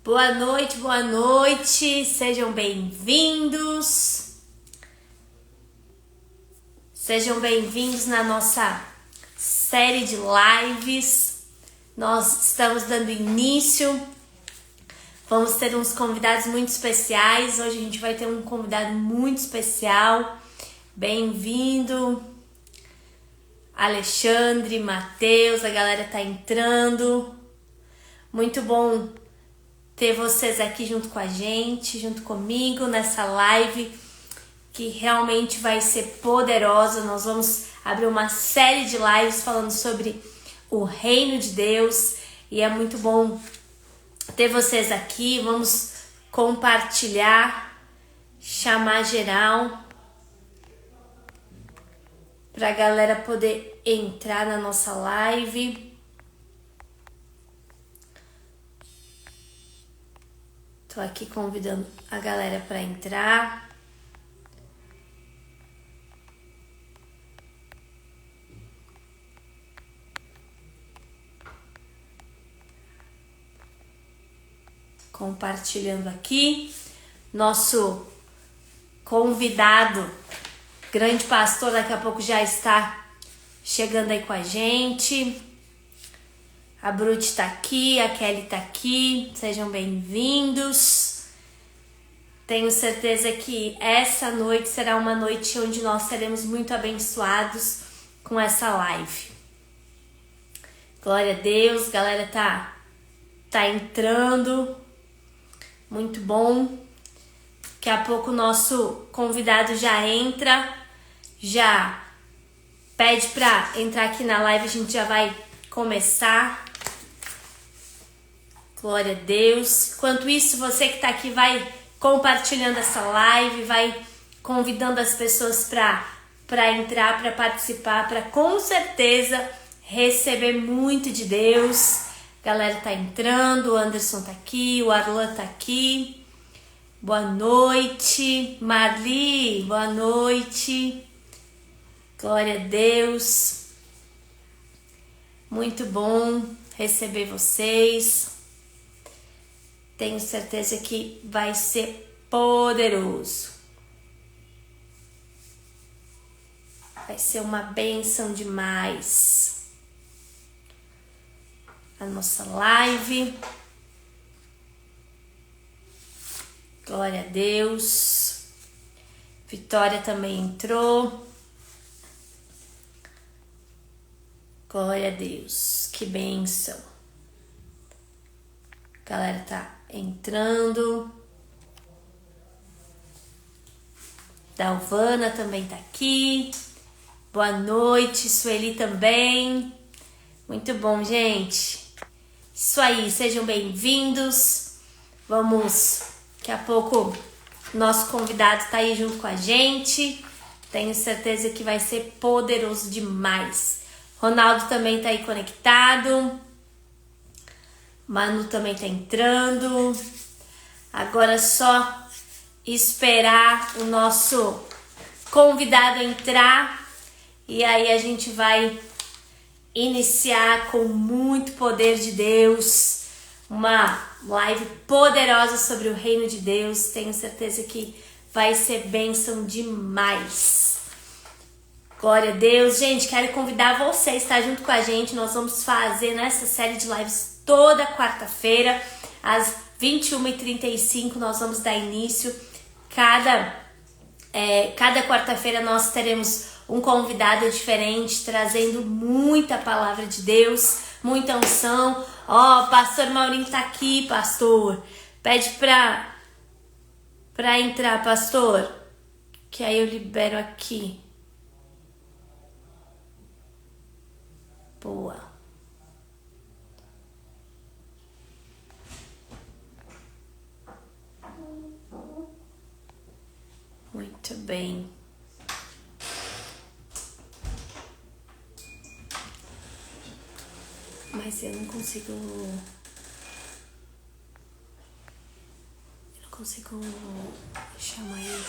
Boa noite, sejam bem-vindos. Sejam bem-vindos na nossa série de lives. Nós estamos dando início. Vamos ter uns convidados muito especiais. Hoje a gente vai ter um convidado muito especial. Bem-vindo, Alexandre, Matheus, a galera tá entrando. Muito bom ter vocês aqui junto com a gente, junto comigo nessa live que realmente vai ser poderosa. Nós vamos abrir uma série de lives falando sobre o reino de Deus e é muito bom ter vocês aqui. Vamos compartilhar, chamar geral para a galera poder entrar na nossa live. Tô aqui convidando a galera para entrar. Compartilhando aqui. Nosso convidado, grande pastor, daqui a pouco já está chegando aí com a gente. A Brute tá aqui, a Kelly tá aqui, sejam bem-vindos. Tenho certeza que essa noite será uma noite onde nós seremos muito abençoados com essa live. Glória a Deus, galera tá entrando, muito bom. Daqui a pouco o nosso convidado já entra, já pede pra entrar aqui na live, a gente já vai começar. Glória a Deus. Enquanto isso, você que está aqui vai compartilhando essa live, vai convidando as pessoas para entrar, para participar, para com certeza receber muito de Deus. A galera tá entrando, o Anderson tá aqui, o Arlan tá aqui. Boa noite, Marli, boa noite. Glória a Deus. Muito bom receber vocês. Tenho certeza que vai ser poderoso. Vai ser uma bênção demais. A nossa live. Glória a Deus. Vitória também entrou. Glória a Deus. Que bênção. A galera tá entrando. Dalvana também tá aqui. Boa noite, Sueli também. Muito bom, gente. Isso aí, sejam bem-vindos. Vamos, daqui a pouco, nosso convidado tá aí junto com a gente. Tenho certeza que vai ser poderoso demais. Ronaldo também tá aí conectado. Manu também tá entrando. Agora é só esperar o nosso convidado entrar. E aí a gente vai iniciar com muito poder de Deus. Uma live poderosa sobre o reino de Deus. Tenho certeza que vai ser bênção demais. Glória a Deus. Gente, quero convidar você a estar junto com a gente. Nós vamos fazer nessa série de lives toda quarta-feira, às 21h35, nós vamos dar início. Cada quarta-feira nós teremos um convidado diferente, trazendo muita palavra de Deus, muita unção. Ó, pastor Maurinho tá aqui, pastor. Pede pra entrar, pastor, que aí eu libero aqui. Boa. Muito bem. Mas eu não consigo chamar ele.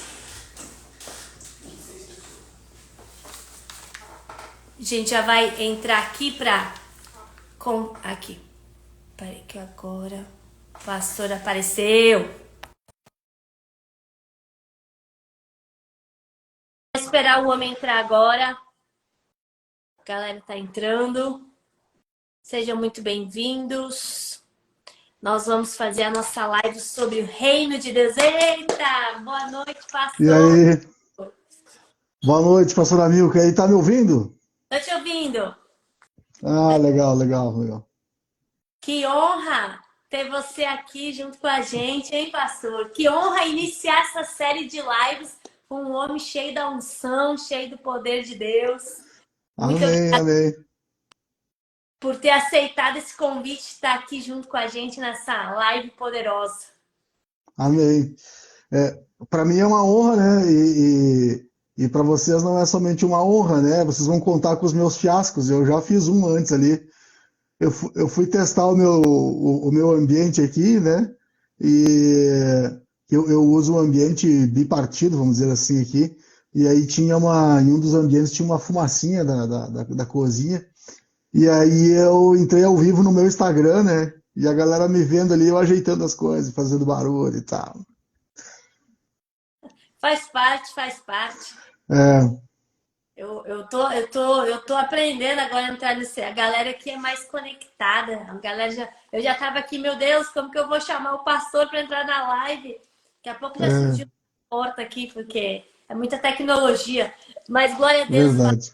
A gente já vai entrar aqui aqui. Peraí que agora O pastor apareceu. Vou esperar o homem entrar agora. A galera tá entrando. Sejam muito bem-vindos. Nós vamos fazer a nossa live sobre o reino de Deus. Eita! Boa noite, E pastor. aí, boa noite, pastor Amilcar. E aí, tá me ouvindo? Tô te ouvindo. Ah, legal, legal, legal. Que honra ter você aqui junto com a gente, hein, pastor? Que honra iniciar essa série de lives com um homem cheio da unção, cheio do poder de Deus. Muito Amém, amém, por ter aceitado esse convite de estar aqui junto com a gente nessa live poderosa. amém. Para mim é uma honra, né? E para vocês não é somente uma honra, né? Vocês vão contar com os meus fiascos. Eu já fiz um antes ali. Eu fui testar o meu ambiente aqui, né? E eu uso um ambiente bipartido, vamos dizer assim, aqui. E aí em um dos ambientes tinha uma fumacinha da cozinha. E aí eu entrei ao vivo no meu Instagram, né? E a galera me vendo ali, eu ajeitando as coisas, fazendo barulho e tal. Faz parte, faz parte. É, Eu tô aprendendo agora a entrar nesse. A galera aqui é mais conectada. A galera eu já tava aqui, meu Deus, como que eu vou chamar o pastor para entrar na live? Daqui a pouco já é, surgiu uma porta aqui, porque é muita tecnologia. Mas glória a Deus, verdade.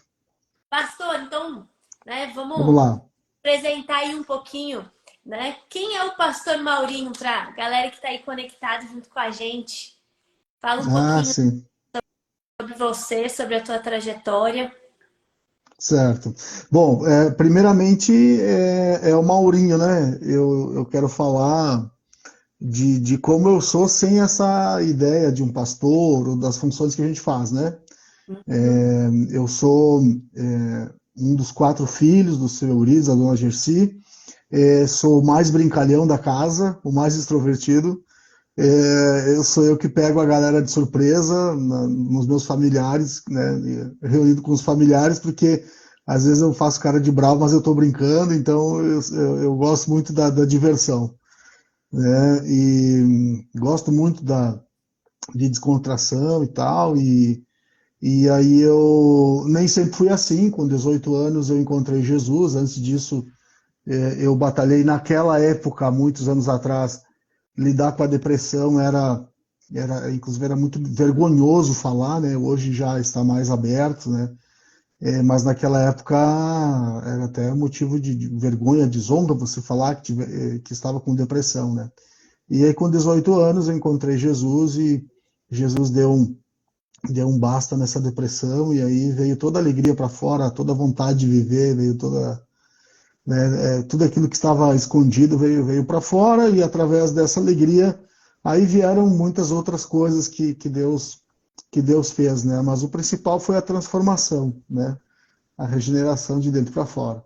pastor. Então, né, Vamos vamos lá. apresentar aí um pouquinho, né? Quem é o pastor Maurinho para a galera que está aí conectada junto com a gente? Fala um Ah, pouquinho sim, sobre você, sobre a tua trajetória. certo. Bom, primeiramente é o Maurinho, né? Eu quero falar de como eu sou sem essa ideia de um pastor ou das funções que a gente faz, né? Uhum. Eu sou um dos quatro filhos do seu Eurides, da dona Gerci. Sou o mais brincalhão da casa, o mais extrovertido. Eu sou eu que pego a galera de surpresa nos meus familiares, né, reunido com os familiares, porque às vezes eu faço cara de bravo, mas eu estou brincando, então eu gosto muito da diversão, né, e gosto muito de descontração e tal, e aí eu nem sempre fui assim. Com 18 anos eu encontrei Jesus. Antes disso, eu batalhei naquela época, muitos anos atrás. Lidar com a depressão inclusive era muito vergonhoso falar, né? Hoje já está mais aberto, né? Mas naquela época era até motivo de vergonha, desonra você falar que estava com depressão, né? E aí com 18 anos eu encontrei Jesus e Jesus deu um basta nessa depressão, e aí veio toda a alegria para fora, toda a vontade de viver, veio toda, né, tudo aquilo que estava escondido veio para fora, e através dessa alegria aí vieram muitas outras coisas que Deus fez, né? Mas o principal foi a transformação, né? A regeneração de dentro para fora.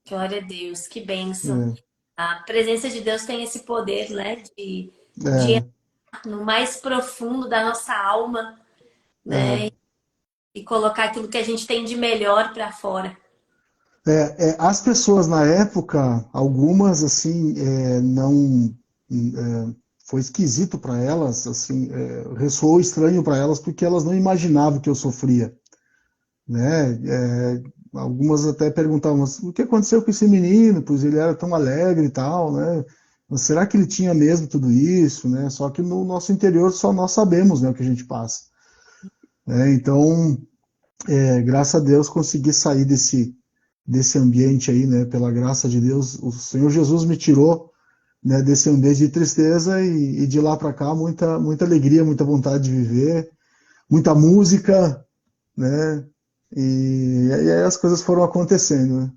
Glória a Deus, que bênção. É, A presença de Deus tem esse poder, né? De é, entrar no mais profundo da nossa alma, é, né? E colocar aquilo que a gente tem de melhor para fora. as pessoas na época, algumas assim, não foi esquisito para elas, assim, ressoou estranho para elas, porque elas não imaginavam que eu sofria, né? Algumas até perguntavam: "Mas o que aconteceu com esse menino? Pois ele era tão alegre e tal, né? Mas será que ele tinha mesmo tudo isso, né?" Só que no nosso interior só nós sabemos, né, o que a gente passa, né? Então, graças a Deus consegui sair desse ambiente aí, né? Pela graça de Deus, o Senhor Jesus me tirou, né, desse ambiente de tristeza, e de lá para cá muita alegria, muita vontade de viver, muita música, né? E aí as coisas foram acontecendo, né?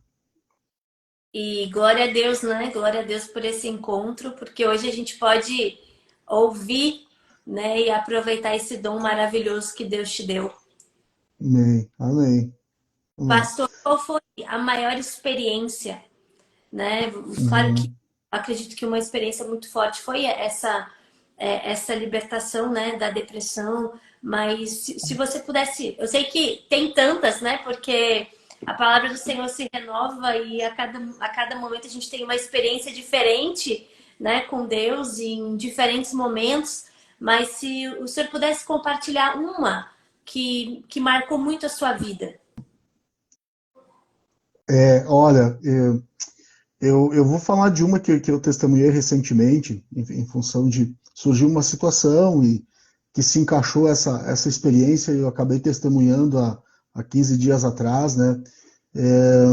E glória a Deus, né? Glória a Deus por esse encontro, porque hoje a gente pode ouvir, né, e aproveitar esse dom maravilhoso que Deus te deu. Amém, amém, amém. Pastor, qual foi a maior experiência, né? Claro que Uhum. acredito que uma experiência muito forte foi essa libertação, né, da depressão, mas se você pudesse, eu sei que tem tantas, né? Porque A palavra do Senhor se renova e a cada momento a gente tem uma experiência diferente, né, com Deus em diferentes momentos. Mas se o senhor pudesse compartilhar uma que marcou muito a sua vida. Olha, eu vou falar de uma que eu testemunhei recentemente, em função de surgiu uma situação e que se encaixou essa experiência e eu acabei testemunhando há 15 dias atrás, né? É,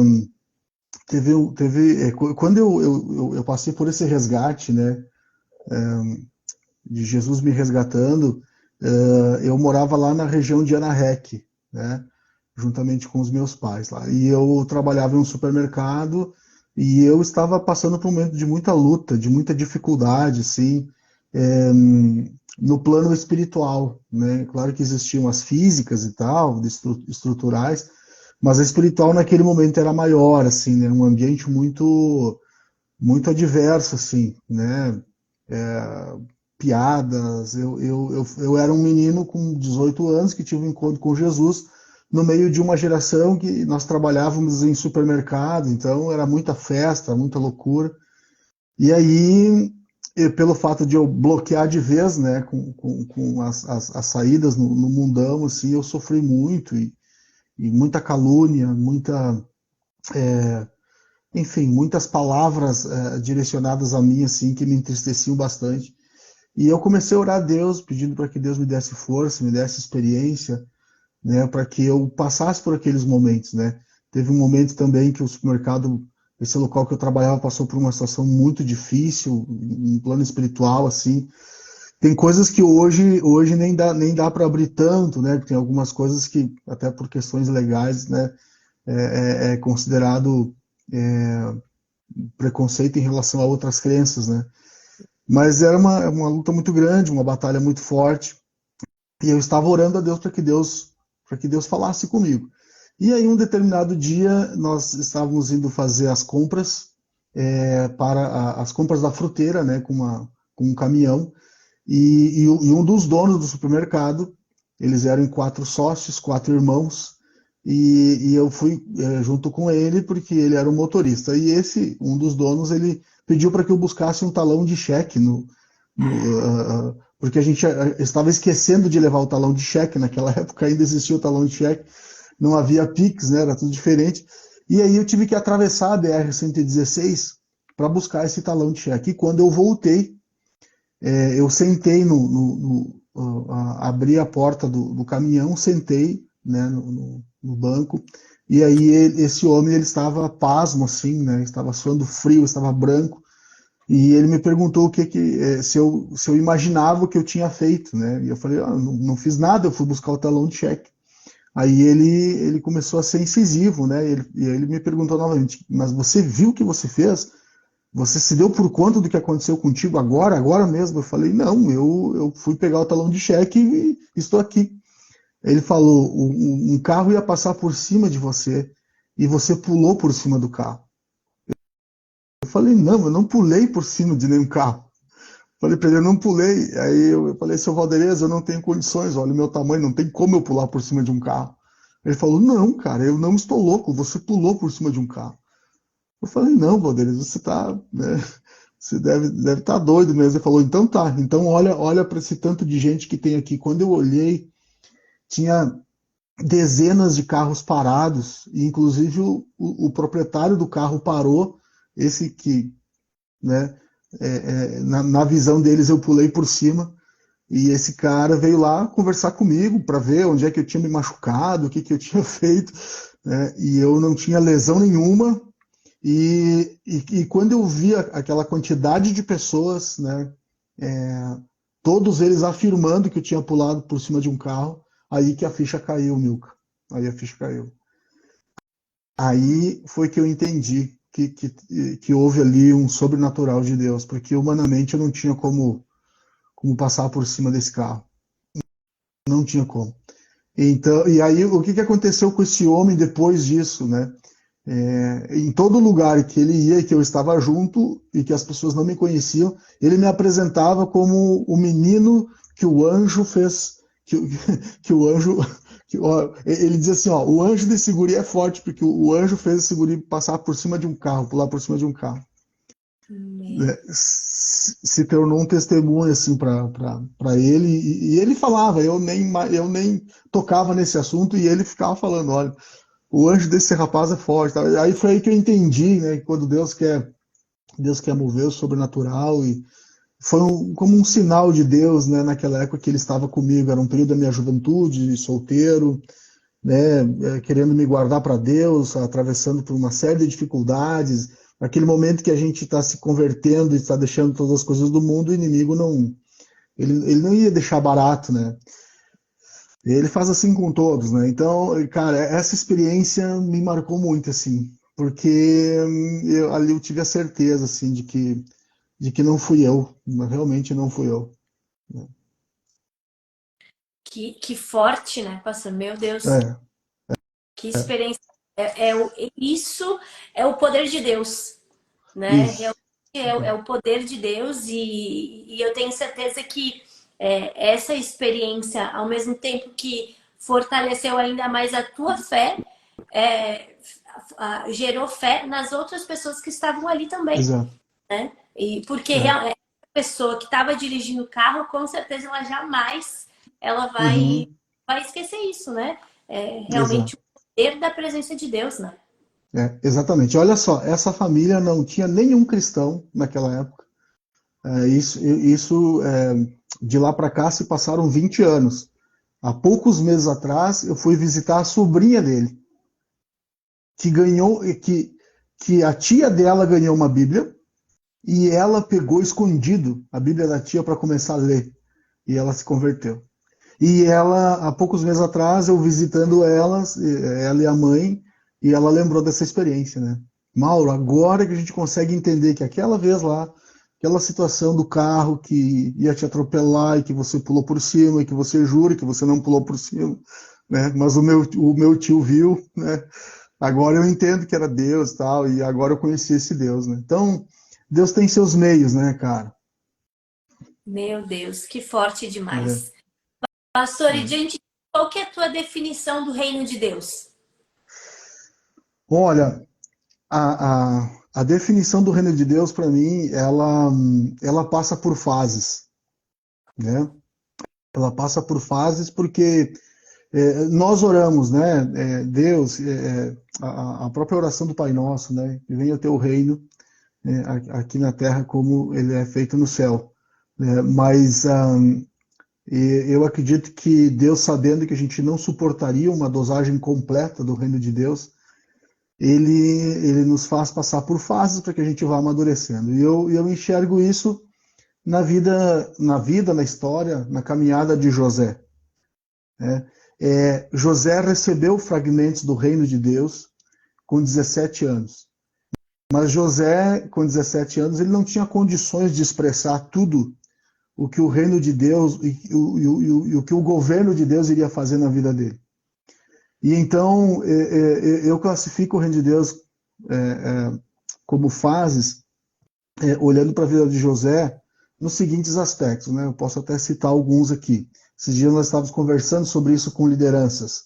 quando eu passei por esse resgate, né, de Jesus me resgatando, eu morava lá na região de Anarrec, né, juntamente com os meus pais lá. E eu trabalhava em um supermercado e eu estava passando por um momento de muita luta, de muita dificuldade, assim, é, no plano espiritual, né? Claro que existiam as físicas e tal, estruturais, mas a espiritual naquele momento era maior, assim, né? Um ambiente muito adverso, assim, né? Piadas. Eu era um menino com 18 anos que tive um encontro com Jesus no meio de uma geração que nós trabalhávamos em supermercado, então era muita festa, muita loucura. E aí, pelo fato de eu bloquear de vez, né, com as saídas no mundão, assim, eu sofri muito e muita calúnia, enfim, muitas palavras direcionadas a mim, assim, que me entristeciam bastante. E eu comecei a orar a Deus, pedindo para que Deus me desse força, me desse experiência, né, para que eu passasse por aqueles momentos, né. Teve um momento também que o supermercado, esse local que eu trabalhava, passou por uma situação muito difícil, em plano espiritual, assim. Tem coisas que hoje nem dá para abrir tanto, né, tem algumas coisas que, até por questões legais, né, é considerado preconceito em relação a outras crenças, né. Mas era uma luta muito grande, uma batalha muito forte, e eu estava orando a Deus para que Deus falasse comigo. E aí, um determinado dia, nós estávamos indo fazer as compras, as compras da fruteira, né, com um caminhão, e um dos donos do supermercado, eles eram 4 sócios, 4 irmãos, e eu fui junto com ele porque ele era o motorista. E um dos donos, ele pediu para que eu buscasse um talão de cheque porque a gente estava esquecendo de levar o talão de cheque. Naquela época ainda existia o talão de cheque, não havia Pix, né, era tudo diferente. E aí eu tive que atravessar a BR-116 para buscar esse talão de cheque. E quando eu voltei, eu sentei abri a porta do caminhão, sentei, né, no banco, e aí esse homem, ele estava pasmo, assim, né, estava suando frio, estava branco, e ele me perguntou se eu imaginava o que eu tinha feito, né, e eu falei, não fiz nada, eu fui buscar o talão de cheque. Aí ele começou a ser incisivo, né, e ele me perguntou novamente, mas você viu o que você fez? Você se deu por conta do que aconteceu contigo agora mesmo? Eu falei, não, eu fui pegar o talão de cheque e estou aqui. Ele falou, um carro ia passar por cima de você e você pulou por cima do carro. Eu falei, não, eu não pulei por cima de nenhum carro. Falei para ele, eu não pulei. Aí eu falei, seu Valderez, eu não tenho condições, olha o meu tamanho, não tem como eu pular por cima de um carro. Ele falou, não, cara, eu não estou louco, você pulou por cima de um carro. Eu falei, não, Valderes, você tá, né, você deve estar doido mesmo. Ele falou, então tá, então olha para esse tanto de gente que tem aqui. Quando eu olhei, tinha dezenas de carros parados, e inclusive o proprietário do carro parou, esse que, né, na visão deles eu pulei por cima, e esse cara veio lá conversar comigo para ver onde é que eu tinha me machucado, o que eu tinha feito, né, e eu não tinha lesão nenhuma. E quando eu vi aquela quantidade de pessoas, né, todos eles afirmando que eu tinha pulado por cima de um carro, aí que a ficha caiu, Milka. Aí a ficha caiu. Aí foi que eu entendi que houve ali um sobrenatural de Deus, porque humanamente eu não tinha como passar por cima desse carro. Não tinha como. Então, e aí o que aconteceu com esse homem depois disso, né? Em todo lugar que ele ia e que eu estava junto e que as pessoas não me conheciam, ele me apresentava como o menino que o anjo fez, que o anjo Ele diz assim, ó, o anjo desse guri é forte, porque o anjo fez esse guri passar por cima de um carro, pular por cima de um carro. Né? Se tornou um testemunho assim para ele, e ele falava, eu nem tocava nesse assunto, e ele ficava falando, olha, o anjo desse rapaz é forte. Tá? Aí foi aí que eu entendi, né, que quando Deus quer mover o sobrenatural, e foi como um sinal de Deus, né, naquela época que ele estava comigo, era um período da minha juventude, solteiro, né, querendo me guardar para Deus, atravessando por uma série de dificuldades, naquele momento que a gente está se convertendo e está deixando todas as coisas do mundo, o inimigo ele não ia deixar barato, né? Ele faz assim com todos, né? Então, cara, essa experiência me marcou muito, assim, porque ali eu tive a certeza, assim, de que não fui eu, realmente não fui eu. Que forte, né, pastor? Meu Deus, É, que experiência. Isso é o poder de Deus, né? isso. É o poder de Deus, e eu tenho certeza que essa experiência, ao mesmo tempo que fortaleceu ainda mais a tua fé, gerou fé nas outras pessoas que estavam ali também, Exato. né? E porque É. a pessoa que estava dirigindo o carro, com certeza ela jamais ela Uhum, vai esquecer isso, né? É realmente exato. o poder da presença de Deus, né? Exatamente. Olha só, essa família não tinha nenhum cristão naquela época. De lá para cá se passaram 20 anos. Há poucos meses atrás, eu fui visitar a sobrinha dele, que ganhou, que a tia dela ganhou uma Bíblia, e ela pegou escondido a Bíblia da tia para começar a ler. E ela se converteu. E ela, há poucos meses atrás, eu visitando ela e a mãe, e ela lembrou dessa experiência, né? Mauro, agora que a gente consegue entender que aquela vez lá, aquela situação do carro que ia te atropelar e que você pulou por cima, e que você jura que você não pulou por cima, né? Mas o meu tio viu, né? Agora eu entendo que era Deus e tal, e agora eu conheci esse Deus, né? Então, Deus tem seus meios, né, cara? Meu Deus, que forte É, demais. Pastor, e é. diante de qual que é a tua definição do reino de Deus? Olha, a definição do reino de Deus, para mim, ela passa por fases, né? Ela passa por fases porque nós oramos, né? Deus, a própria oração do Pai Nosso, né? Que venha o teu reino aqui na terra como ele é feito no céu. Né? Mas eu acredito que Deus, sabendo que a gente não suportaria uma dosagem completa do reino de Deus, ele nos faz passar por fases para que a gente vá amadurecendo. E eu enxergo isso na história, na caminhada de José. Né? José recebeu fragmentos do reino de Deus com 17 anos. Mas José, com 17 anos, ele não tinha condições de expressar tudo o que o reino de Deus e o que o governo de Deus iria fazer na vida dele. E então eu classifico o reino de Deus como fases, olhando para a vida de José, nos seguintes aspectos, né? Eu posso até citar alguns aqui. Esses dias nós estávamos conversando sobre isso com lideranças.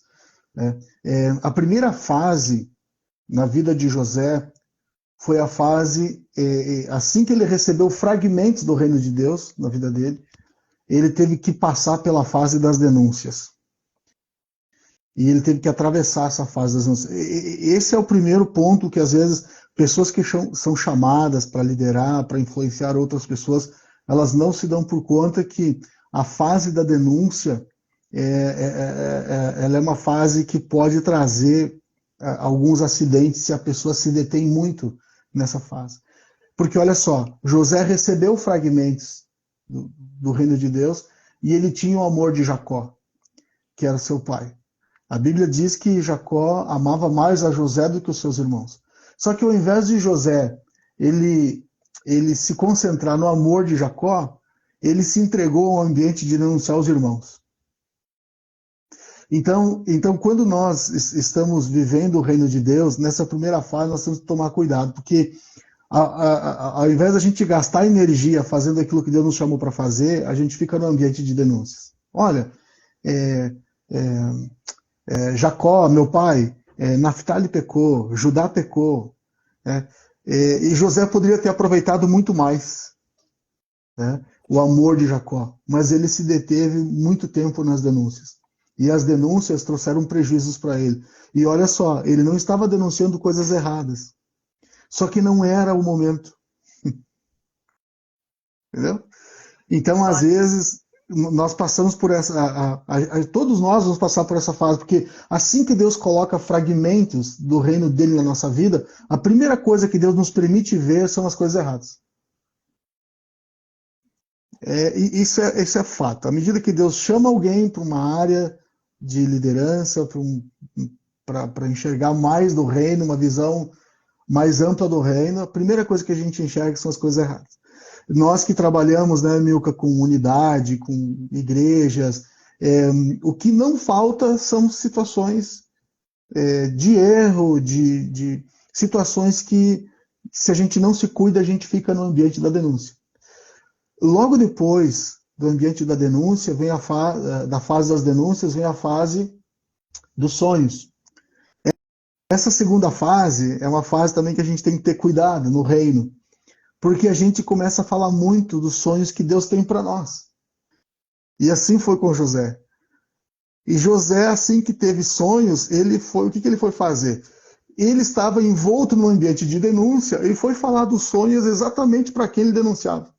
Né? A primeira fase na vida de José foi a fase, assim que ele recebeu fragmentos do reino de Deus na vida dele, ele teve que passar pela fase das denúncias. E ele teve que atravessar essa fase das denúncias. Esse é o primeiro ponto que, às vezes, pessoas que são chamadas para liderar, para influenciar outras pessoas, elas não se dão por conta que a fase da denúncia ela é uma fase que pode trazer alguns acidentes se a pessoa se detém muito nessa fase. Porque, olha só, José recebeu fragmentos do reino de Deus e ele tinha o amor de Jacó, que era seu pai. A Bíblia diz que Jacó amava mais a José do que os seus irmãos. Só que ao invés de José ele se concentrar no amor de Jacó, ele se entregou ao ambiente de denunciar os irmãos. Então, quando nós estamos vivendo o reino de Deus, nessa primeira fase nós temos que tomar cuidado, porque ao invés da gente gastar energia fazendo aquilo que Deus nos chamou para fazer, a gente fica no ambiente de denúncias. Olha, Jacó, meu pai, Naftali pecou, Judá pecou, né? E José poderia ter aproveitado muito mais, né, o amor de Jacó, mas ele se deteve muito tempo nas denúncias. E as denúncias trouxeram prejuízos para ele. E olha só, ele não estava denunciando coisas erradas, só que não era o momento. Entendeu? Então, às vezes, nós passamos por essa. Todos nós vamos passar por essa fase, porque assim que Deus coloca fragmentos do reino dele na nossa vida, a primeira coisa que Deus nos permite ver são as coisas erradas. Isso é fato. À medida que Deus chama alguém para uma área de liderança, para enxergar mais do reino, uma visão mais ampla do reino, a primeira coisa que a gente enxerga são as coisas erradas. Nós que trabalhamos, né, Milka, com unidade, com igrejas, o que não falta são situações de erro, de situações que, se a gente não se cuida, a gente fica no ambiente da denúncia. Logo depois do ambiente da denúncia, da fase das denúncias, vem a fase dos sonhos. Essa segunda fase é uma fase também que a gente tem que ter cuidado no reino, porque a gente começa a falar muito dos sonhos que Deus tem para nós. E assim foi com José. E José, assim que teve sonhos, o que ele foi fazer? Ele estava envolto no ambiente de denúncia e foi falar dos sonhos exatamente para quem ele denunciava.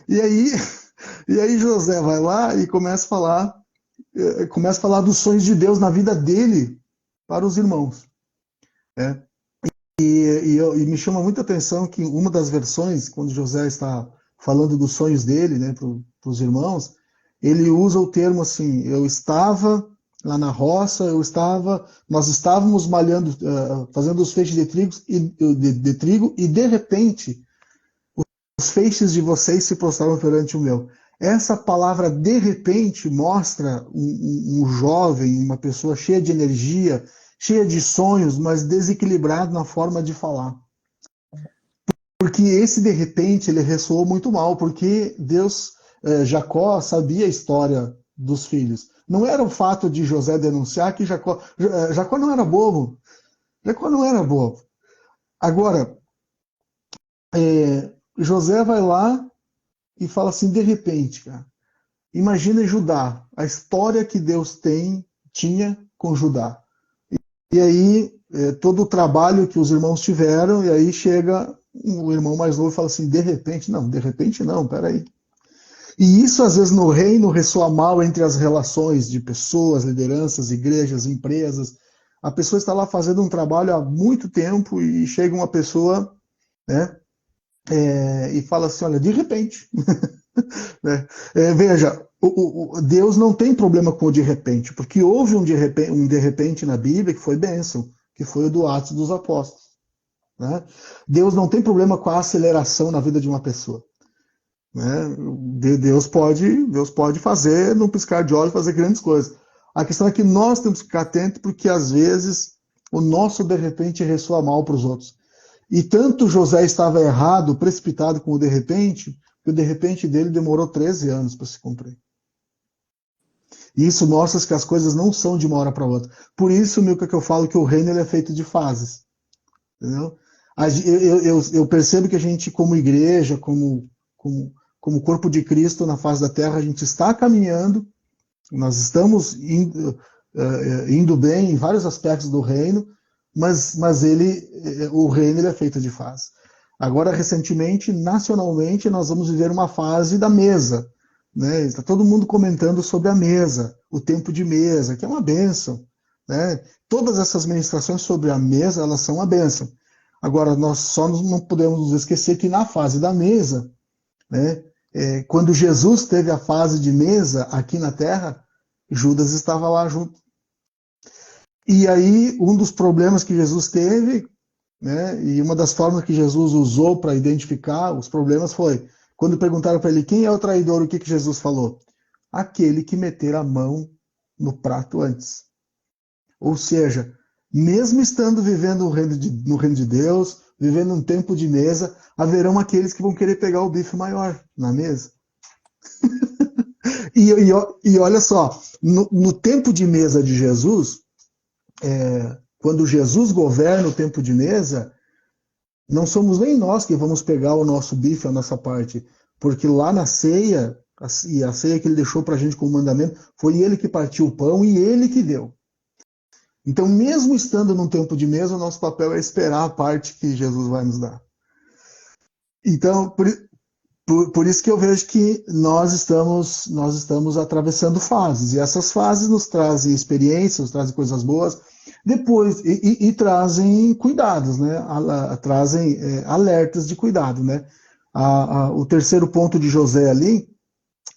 E aí José vai lá e começa a falar dos sonhos de Deus na vida dele para os irmãos. E me chama muita atenção que uma das versões, quando José está falando dos sonhos dele, né, para os irmãos, ele usa o termo assim: eu estava lá na roça, nós estávamos malhando, fazendo os feixes de trigo, e de repente os feixes de vocês se prostraram perante o meu. Essa palavra de repente mostra um jovem, uma pessoa cheia de energia, cheia de sonhos, mas desequilibrado na forma de falar. Porque esse de repente ele ressoou muito mal, porque Jacó sabia a história dos filhos. Não era o fato de José denunciar que Jacó não era bobo. Jacó não era bobo. Agora, José vai lá e fala assim, de repente, cara, imagina Judá, a história que Deus tinha com Judá. E aí, todo o trabalho que os irmãos tiveram, e aí chega o irmão mais novo e fala assim, de repente não, peraí. E isso, às vezes, no reino ressoa mal entre as relações de pessoas, lideranças, igrejas, empresas. A pessoa está lá fazendo um trabalho há muito tempo e chega uma pessoa, né, e fala assim, olha, de repente. Né? Veja, Deus não tem problema com o de repente, porque houve um de repente na Bíblia que foi bênção, que foi o do Atos dos Apóstolos. Né? Deus não tem problema com a aceleração na vida de uma pessoa. Né? Deus pode fazer, num piscar de olhos, fazer grandes coisas. A questão é que nós temos que ficar atentos, porque às vezes o nosso de repente ressoa mal para os outros. E tanto José estava errado, precipitado com o de repente, que o de repente dele demorou 13 anos para se cumprir. E isso mostra que as coisas não são de uma hora para outra. Por isso, Milka, que eu falo que o reino ele é feito de fases. Entendeu? Eu percebo que a gente, como igreja, como corpo de Cristo na face da terra, a gente está caminhando, nós estamos indo bem em vários aspectos do reino, mas o reino ele é feito de fases. Agora, recentemente, nacionalmente, nós vamos viver uma fase da mesa. Né? Está todo mundo comentando sobre a mesa, o tempo de mesa, que é uma bênção. Né? Todas essas ministrações sobre a mesa, elas são uma bênção. Agora, nós só não podemos nos esquecer que na fase da mesa, né, quando Jesus teve a fase de mesa aqui na terra, Judas estava lá junto. E aí, um dos problemas que Jesus teve, né, e uma das formas que Jesus usou para identificar os problemas foi, quando perguntaram para ele quem é o traidor, o que Jesus falou? Aquele que meter a mão no prato antes. Ou seja, mesmo estando vivendo no reino de Deus, vivendo um tempo de mesa, haverão aqueles que vão querer pegar o bife maior na mesa. E olha só, no tempo de mesa de Jesus, quando Jesus governa o tempo de mesa, não somos nem nós que vamos pegar o nosso bife, a nossa parte, porque lá na ceia, e a ceia que ele deixou para a gente como mandamento, foi ele que partiu o pão e ele que deu. Então, mesmo estando num tempo de mesa, o nosso papel é esperar a parte que Jesus vai nos dar. Então, por isso que eu vejo que nós estamos atravessando fases, e essas fases nos trazem experiências, nos trazem coisas boas, depois, e trazem cuidados, né? Trazem alertas de cuidado, né? O terceiro ponto de José ali,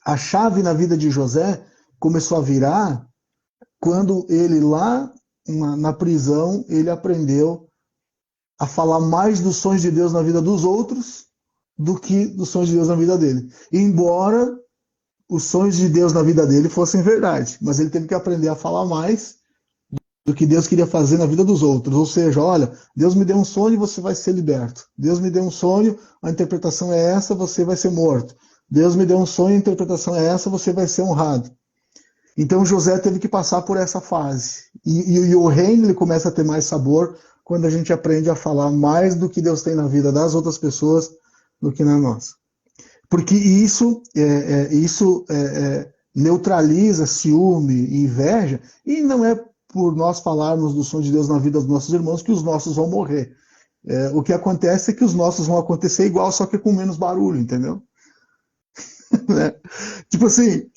a chave na vida de José começou a virar quando ele lá na prisão, ele aprendeu a falar mais dos sonhos de Deus na vida dos outros do que dos sonhos de Deus na vida dele. Embora os sonhos de Deus na vida dele fossem verdade, mas ele teve que aprender a falar mais do que Deus queria fazer na vida dos outros. Ou seja, olha, Deus me deu um sonho e você vai ser liberto. Deus me deu um sonho, a interpretação é essa, você vai ser morto. Deus me deu um sonho, a interpretação é essa, você vai ser honrado. Então José teve que passar por essa fase. E o reino ele começa a ter mais sabor quando a gente aprende a falar mais do que Deus tem na vida das outras pessoas do que na nossa. Porque isso neutraliza ciúme e inveja, e não é por nós falarmos do sonho de Deus na vida dos nossos irmãos que os nossos vão morrer. O que acontece é que os nossos vão acontecer igual, só que com menos barulho, entendeu? Né? Tipo assim,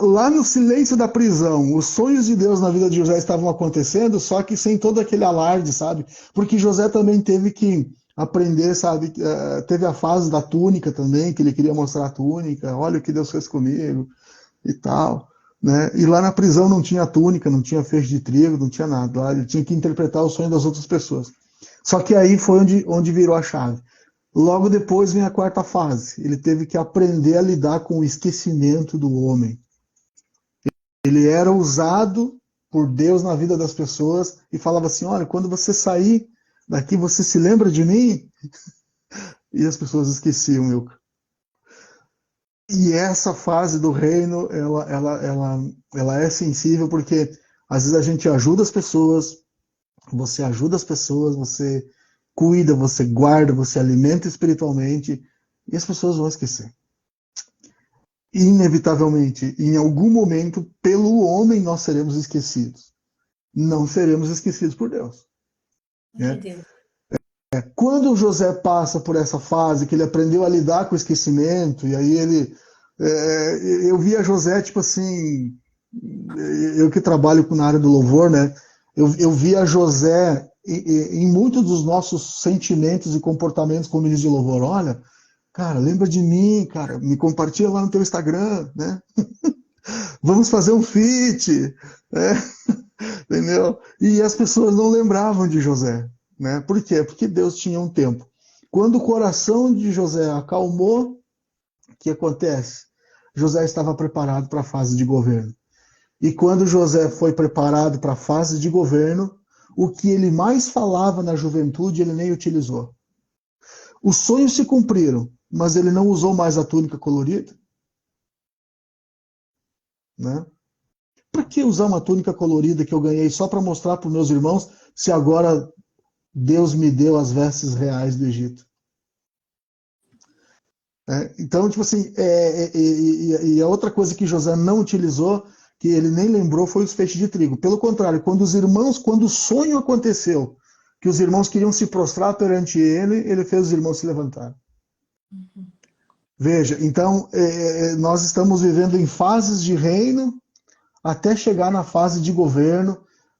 lá no silêncio da prisão, os sonhos de Deus na vida de José estavam acontecendo, só que sem todo aquele alarde, sabe? Porque José também teve que aprender, sabe? Teve a fase da túnica também, que ele queria mostrar a túnica, olha o que Deus fez comigo e tal, né? E lá na prisão não tinha túnica, não tinha feixe de trigo, não tinha nada. Lá ele tinha que interpretar o sonho das outras pessoas. Só que aí foi onde virou a chave. Logo depois vem a quarta fase. Ele teve que aprender a lidar com o esquecimento do homem. Ele era usado por Deus na vida das pessoas e falava assim, olha, quando você sair daqui, você se lembra de mim? E as pessoas esqueciam, meu. E essa fase do reino, ela é sensível porque às vezes a gente ajuda as pessoas, você cuida, você guarda, você alimenta espiritualmente e as pessoas vão esquecer. Inevitavelmente, em algum momento, pelo homem nós seremos esquecidos. Não seremos esquecidos por Deus. Né? Deus. Quando José passa por essa fase, que ele aprendeu a lidar com o esquecimento, e aí eu via José, tipo assim, eu que trabalho na área do louvor, né? Eu via José em muitos dos nossos sentimentos e comportamentos como ministro de louvor. Olha, cara, lembra de mim, cara, me compartilha lá no teu Instagram, né? Vamos fazer um feat, né? Entendeu? E as pessoas não lembravam de José, né? Por quê? Porque Deus tinha um tempo. Quando o coração de José acalmou, o que acontece? José estava preparado para a fase de governo. E quando José foi preparado para a fase de governo, o que ele mais falava na juventude, ele nem utilizou. Os sonhos se cumpriram, mas ele não usou mais a túnica colorida. Né? Para que usar uma túnica colorida que eu ganhei só para mostrar para os meus irmãos se agora Deus me deu as vestes reais do Egito? Então, tipo assim, e a outra coisa que José não utilizou, que ele nem lembrou, foi os feixes de trigo. Pelo contrário, quando o sonho aconteceu, que os irmãos queriam se prostrar perante ele fez os irmãos se levantar. Uhum. Veja, então, nós estamos vivendo em fases de reino até chegar na fase de governo,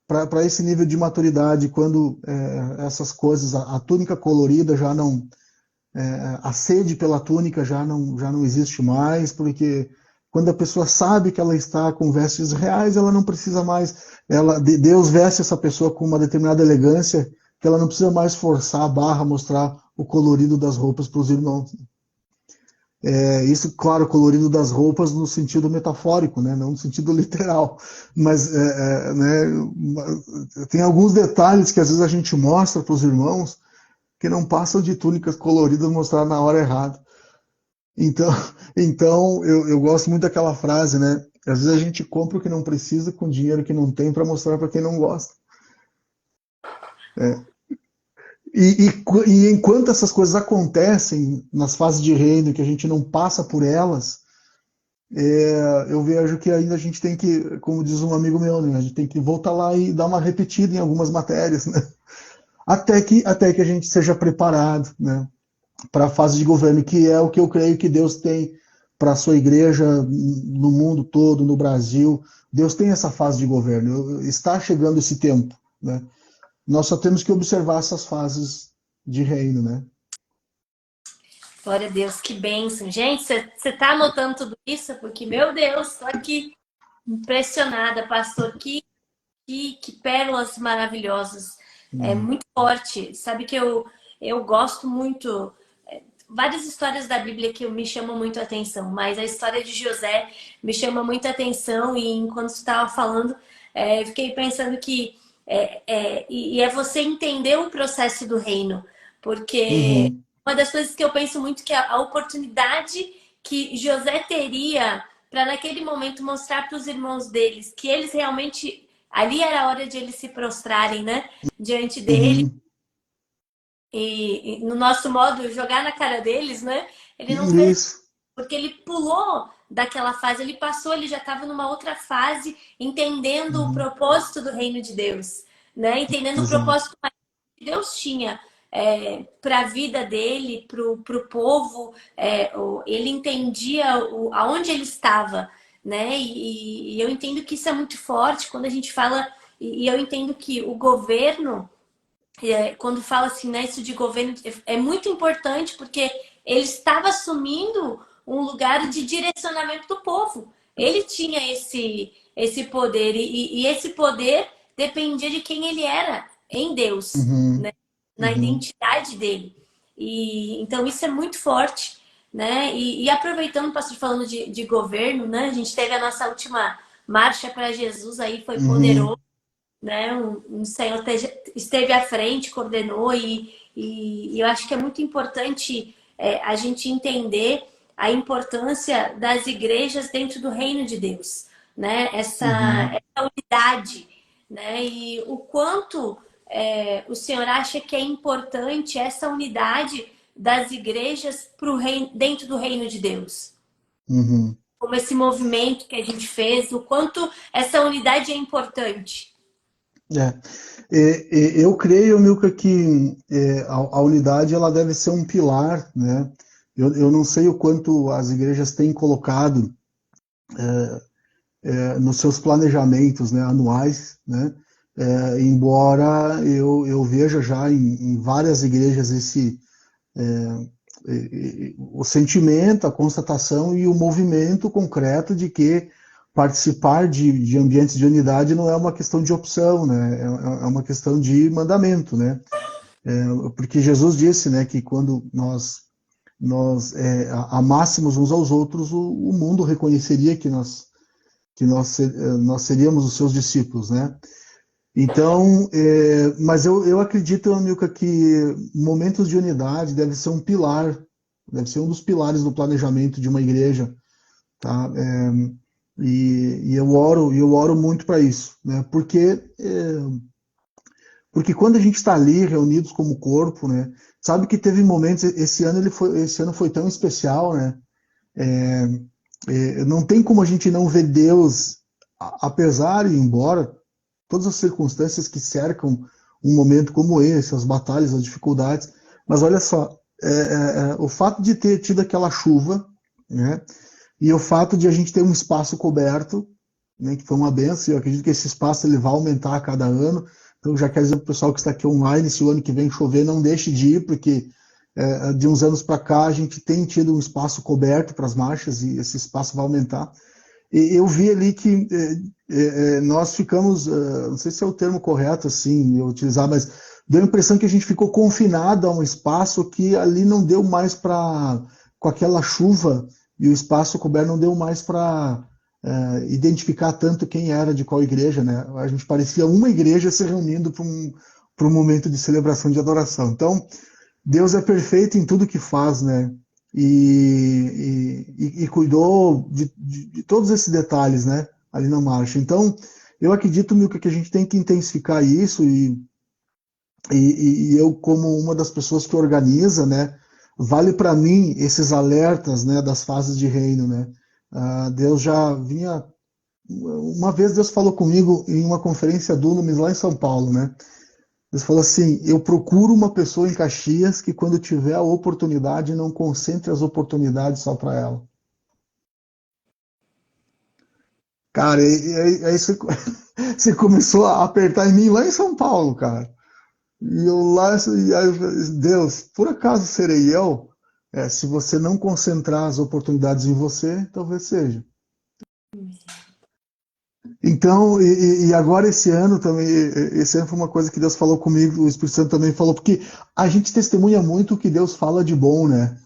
para esse nível de maturidade, quando essas coisas, a túnica colorida já não... a sede pela túnica já não existe mais, porque quando a pessoa sabe que ela está com vestes reais, ela não precisa mais, Deus veste essa pessoa com uma determinada elegância, que ela não precisa mais forçar a barra, mostrar o colorido das roupas para os irmãos. Isso, claro, colorido das roupas no sentido metafórico, né? Não no sentido literal, mas tem alguns detalhes que às vezes a gente mostra para os irmãos que não passam de túnicas coloridas mostradas na hora errada. Então, então eu gosto muito daquela frase, né? Às vezes a gente compra o que não precisa com dinheiro que não tem para mostrar para quem não gosta. É. E enquanto essas coisas acontecem nas fases de reino, que a gente não passa por elas, eu vejo que ainda a gente tem que, como diz um amigo meu, né, a gente tem que voltar lá e dar uma repetida em algumas matérias, né, até que a gente seja preparado, né, para a fase de governo, que é o que eu creio que Deus tem para a sua igreja no mundo todo, no Brasil. Deus tem essa fase de governo, está chegando esse tempo, né? Nós só temos que observar essas fases de reino, né? Glória a Deus, que bênção. Gente, você tá anotando tudo isso? Porque, meu Deus, tô aqui impressionada, pastor. Que pérolas maravilhosas. É Uhum. muito forte. Sabe que eu gosto muito. Várias histórias da Bíblia que me chamam muito a atenção, mas a história de José me chama muita atenção. E enquanto você estava falando, eu fiquei pensando que e é você entender o processo do reino, porque Uhum. uma das coisas que eu penso muito que a oportunidade que José teria para naquele momento mostrar para os irmãos deles que eles realmente ali era a hora de eles se prostrarem, né, diante dele Uhum. e no nosso modo jogar na cara deles, né? Ele não fez Isso. porque ele pulou daquela fase, ele passou, ele já estava numa outra fase, entendendo o Uhum. propósito do reino de Deus, né? Entendendo o Exato. propósito que Deus tinha para a vida dele, para o povo, ele entendia aonde ele estava, né? E eu entendo que isso é muito forte quando a gente fala, e eu entendo que o governo quando fala assim, né, isso de governo, é muito importante porque ele estava assumindo um lugar de direcionamento do povo. Ele tinha esse poder e esse poder dependia de quem ele era em Deus, Uhum. né, na Uhum. identidade dele. E então isso é muito forte, né? E aproveitando, pastor, falando de governo, né? A gente teve a nossa última marcha para Jesus aí, foi poderoso, Uhum. né? Um Senhor esteve à frente, coordenou e eu acho que é muito importante a gente entender a importância das igrejas dentro do reino de Deus, né? Uhum. Essa unidade, né? E o quanto o Senhor acha que é importante essa unidade das igrejas dentro do reino de Deus. Uhum. Como esse movimento que a gente fez, o quanto essa unidade é importante. É. Eu creio, Milka, que a unidade ela deve ser um pilar, né? Eu não sei o quanto as igrejas têm colocado nos seus planejamentos, né, anuais, né? Embora eu veja já em várias igrejas o sentimento, a constatação e o movimento concreto de que participar de ambientes de unidade não é uma questão de opção, né? É uma questão de mandamento, né? Porque Jesus disse, né, que quando nós amássemos uns aos outros, o mundo reconheceria que nós seríamos os seus discípulos, né? Então, mas eu acredito, Amilca, que momentos de unidade deve ser um pilar, deve ser um dos pilares do planejamento de uma igreja, tá? E eu oro muito para isso, né? Porque quando a gente está ali reunidos como corpo, né? Sabe que teve momentos, esse ano foi tão especial, né? Não tem como a gente não ver Deus, apesar e embora todas as circunstâncias que cercam um momento como esse, as batalhas, as dificuldades. Mas olha só, o fato de ter tido aquela chuva, né, e o fato de a gente ter um espaço coberto, né, que foi uma benção, eu acredito que esse espaço ele vai aumentar a cada ano. Então já quero dizer para o pessoal que está aqui online, se o ano que vem chover, não deixe de ir, porque de uns anos para cá a gente tem tido um espaço coberto para as marchas e esse espaço vai aumentar. Eu vi ali que nós ficamos, não sei se é o termo correto assim, eu utilizar, mas deu a impressão que a gente ficou confinado a um espaço que ali não deu mais para, com aquela chuva e o espaço coberto não deu mais para identificar tanto quem era de qual igreja, né? A gente parecia uma igreja se reunindo para um momento de celebração de adoração. Então, Deus é perfeito em tudo que faz, né? e cuidou de todos esses detalhes, né, ali na marcha. Então, eu acredito, Milka, que a gente tem que intensificar isso e eu, como uma das pessoas que organiza, né, vale para mim esses alertas, né, das fases de reino, né. Deus já vinha. Uma vez Deus falou comigo em uma conferência Dunamis lá em São Paulo, né? Deus falou assim: eu procuro uma pessoa em Caxias que, quando tiver a oportunidade, não concentre as oportunidades só para ela. Cara, aí você, você começou a apertar em mim lá em São Paulo, cara. E eu lá, e aí, Deus, por acaso serei eu? Se você não concentrar as oportunidades em você, talvez seja. Então, e agora esse ano também, esse ano foi uma coisa que Deus falou comigo, o Espírito Santo também falou, porque a gente testemunha muito o que Deus fala de bom, né?